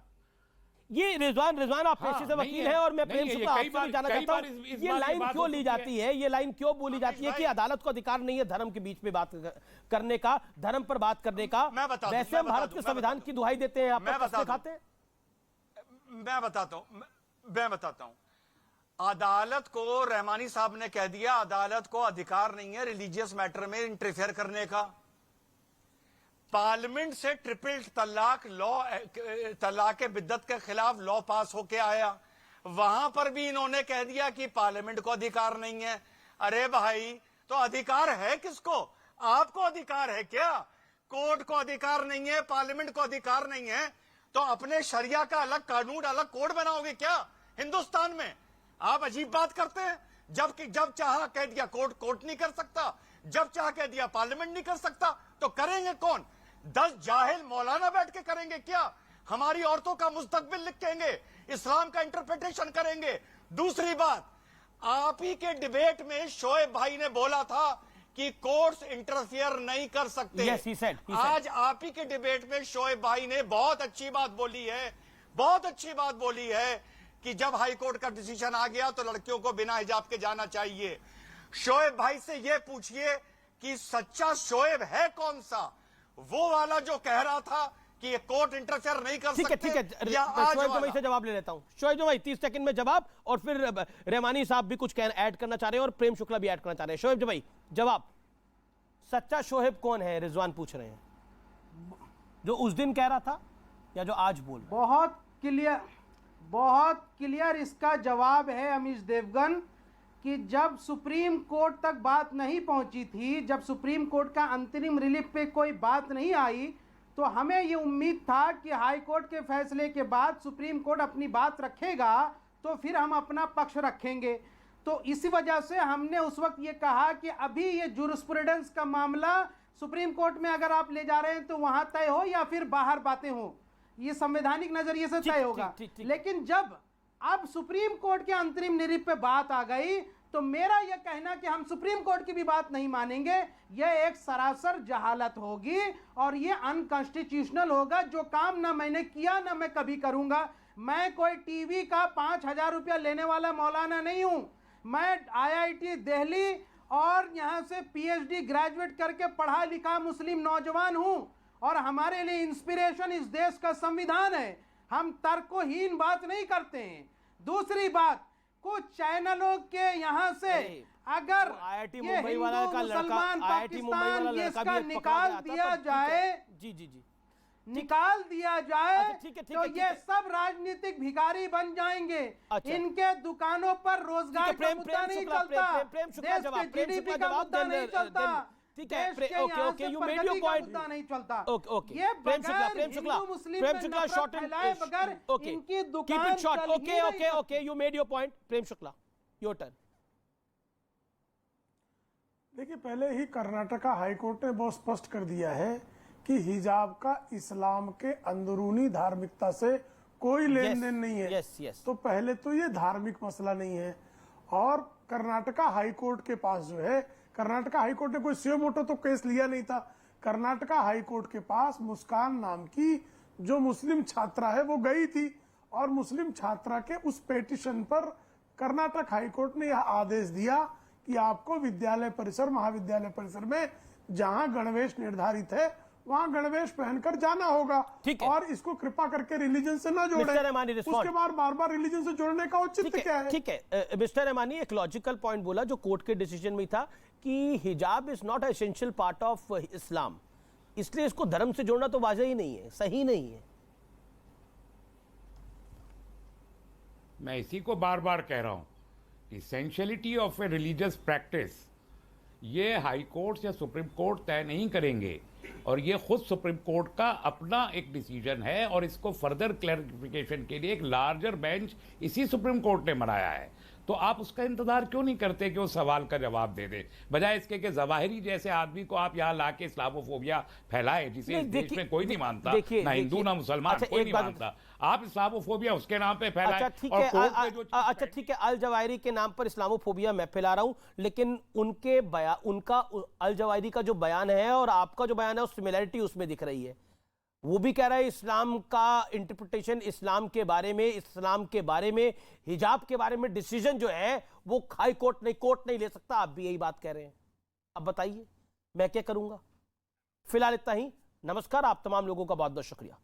ये रिजवान आप पेशे से वकील हैं और मैं प्रेम से आपसे भी जानना चाहता हूँ, ये लाइन क्यों ली जाती है, ये लाइन क्यों बोली जाती है कि अदालत को अधिकार नहीं है धर्म के बीच में बात करने का, धर्म पर बात करने का? वैसे हम भारत के संविधान की दुहाई देते हैं, आप खाते हैं। मैं बताता हूं। अदालत को रहमानी साहब ने कह दिया अदालत को अधिकार नहीं है रिलीजियस मैटर में इंटरफेयर करने का। पार्लियामेंट से ट्रिपल तलाक लॉ, तलाक बिद्दत के खिलाफ लॉ पास होके आया, वहां पर भी इन्होंने कह दिया कि पार्लियामेंट को अधिकार नहीं है। अरे भाई, तो अधिकार है किसको? आपको अधिकार है क्या? कोर्ट को अधिकार नहीं है, पार्लियामेंट को अधिकार नहीं है, तो अपने शरिया का अलग कानून, अलग कोड बनाओगे क्या हिंदुस्तान में? आप अजीब बात करते हैं। जब चाहा कह दिया कोर्ट नहीं कर सकता, जब चाह कह दिया पार्लियामेंट नहीं कर सकता, तो करेंगे कौन? 10 जाहिल मौलाना बैठ के करेंगे क्या? हमारी औरतों का मुस्तकबिल लिखेंगे, इस्लाम का इंटरप्रिटेशन करेंगे। दूसरी बात, आप ही के डिबेट में शोएब भाई ने बोला था कि कोर्ट्स इंटरफियर नहीं कर सकते। Yes, he said. आज आप ही के डिबेट में शोएब भाई ने बहुत अच्छी बात बोली है, बहुत अच्छी बात बोली है कि जब हाई कोर्ट का डिसीजन आ गया तो लड़कियों को बिना हिजाब के जाना चाहिए। शोएब भाई से यह पूछिए कि सच्चा शोएब है कौन सा? वो वाला जो कह रहा था कि ये कोर्ट इंटरफेयर नहीं कर सकते, ठीक है, शोएब जमाई से जवाब ले लेता हूं। शोएब जमाई 30 सेकंड में जवाब, और फिर रहमानी साहब भी कुछ ऐड करना चाह रहे हैं और प्रेम शुक्ला भी ऐड करना चाह रहे हैं। शोएब जमाई जवाब, सच्चा शोएब कौन है? रिजवान पूछ रहे हैं, जो उस दिन कह रहा था या जो आज बोल? बहुत क्लियर इसका जवाब है अमीश देवगन, कि जब सुप्रीम कोर्ट तक बात नहीं पहुंची थी, जब सुप्रीम कोर्ट का अंतरिम रिलीफ पे कोई बात नहीं आई, तो हमें ये उम्मीद था कि हाई कोर्ट के फैसले के बाद सुप्रीम कोर्ट अपनी बात रखेगा, तो फिर हम अपना पक्ष रखेंगे। तो इसी वजह से हमने उस वक्त ये कहा कि अभी ये जूरिस्प्रूडेंस का मामला सुप्रीम कोर्ट में अगर आप ले जा रहे हैं तो वहां तय हो या फिर बाहर बातें हो, ये संवैधानिक नजरिए से तय होगा। लेकिन जब अब सुप्रीम कोर्ट के अंतरिम निरीप पे बात आ गई, तो मेरा यह कहना कि हम सुप्रीम कोर्ट की भी बात नहीं मानेंगे, यह एक सरासर जहालत होगी और यह अनकॉन्स्टिट्यूशनल होगा। जो काम ना मैंने किया ना मैं कभी करूंगा। मैं कोई टीवी का 5,000 रुपया लेने वाला मौलाना नहीं हूं। मैं IIT दिल्ली और यहां से PhD ग्रेजुएट करके पढ़ा लिखा मुस्लिम नौजवान हूं, और हमारे लिए इंस्पिरेशन इस देश का संविधान है। हम तर्कहीन बात नहीं करते हैं। दूसरी बात, कुछ चैनलों के यहाँ से अगर IIT मुंबई वाला का लड़का, IIT मुंबई वाला लड़का भी निकाल दिया जाए, जी निकाल दिया जाए, तो ये ठीक सब राजनीतिक भिखारी बन जाएंगे। इनके दुकानों पर रोजगार का मुद्दा नहीं चलता, देश के GDP का मुद्दा नहीं चलता, ठीक है, okay, you made your point, नहीं चलता। ओके, ये प्रेम शुक्ला शॉर्ट एंड बगैर इनकी दुकान, keep it short. Okay, you made your point. Prem Shukla, your turn. देखिए, पहले ही कर्नाटका हाईकोर्ट ने बहुत स्पष्ट कर दिया है कि हिजाब का इस्लाम के अंदरूनी धार्मिकता से कोई लेन देन नहीं है। yes. तो पहले तो ये धार्मिक मसला नहीं है। और कर्नाटका हाईकोर्ट के पास जो है, कर्नाटका हाईकोर्ट ने कोई सुयो मोटो तो केस लिया नहीं था। कर्नाटका हाईकोर्ट के पास मुस्कान नाम की जो मुस्लिम छात्रा है वो गई थी, और मुस्लिम छात्रा के उस पेटिशन पर कर्नाटक हाईकोर्ट ने यह आदेश दिया कि आपको विद्यालय परिसर, महाविद्यालय परिसर में जहां गणवेश निर्धारित है वहां गणवेश पहनकर जाना होगा। और इसको कृपा करके रिलीजन से ना जोड़ें। उसके बाद बार बार रिलीजन से जोड़ने का औचित्य क्या है? ठीक है, मिस्टर रहमानी एक लॉजिकल पॉइंट बोला जो कोर्ट के डिसीजन में था कि हिजाब is not essential part of Islam, इसलिए इसको धर्म से जोड़ना तो वाजह ही नहीं है, सही नहीं है। मैं इसी को बार बार कह रहा हूं, essentiality of a religious practice ये हाई कोर्ट या सुप्रीम कोर्ट तय नहीं करेंगे, और ये खुद सुप्रीम कोर्ट का अपना एक डिसीजन है, और इसको फर्दर क्लैरिफिकेशन के लिए एक लार्जर बेंच इसी सुप्रीम कोर्ट ने बनाया है। तो आप उसका इंतजार क्यों नहीं करते कि वो सवाल का जवाब दे दे, बजाय इसके कि जवाहिरी जैसे आदमी को आप यहाँ लाके इस्लामोफोबिया फैलाए, जिसे इस देश में कोई नहीं मानता, ना हिंदू ना मुसलमान, कोई नहीं मानता। आप इस्लामोफोबिया उसके नाम पे फैलाए। अच्छा ठीक है, अल जवाहिरी के नाम पर इस्लामोफोबिया मैं फैला रहा हूं, लेकिन उनका अल जवाहिरी का जो बयान है और आपका जो बयान है उस सिमिलैरिटी उसमें दिख रही है। वो भी कह रहा है इस्लाम का इंटरप्रिटेशन, इस्लाम के बारे में हिजाब के बारे में डिसीजन जो है वो हाई कोर्ट नहीं ले सकता। आप भी यही बात कह रहे हैं। अब बताइए मैं क्या करूंगा। फिलहाल इतना ही। नमस्कार, आप तमाम लोगों का बहुत बहुत शुक्रिया।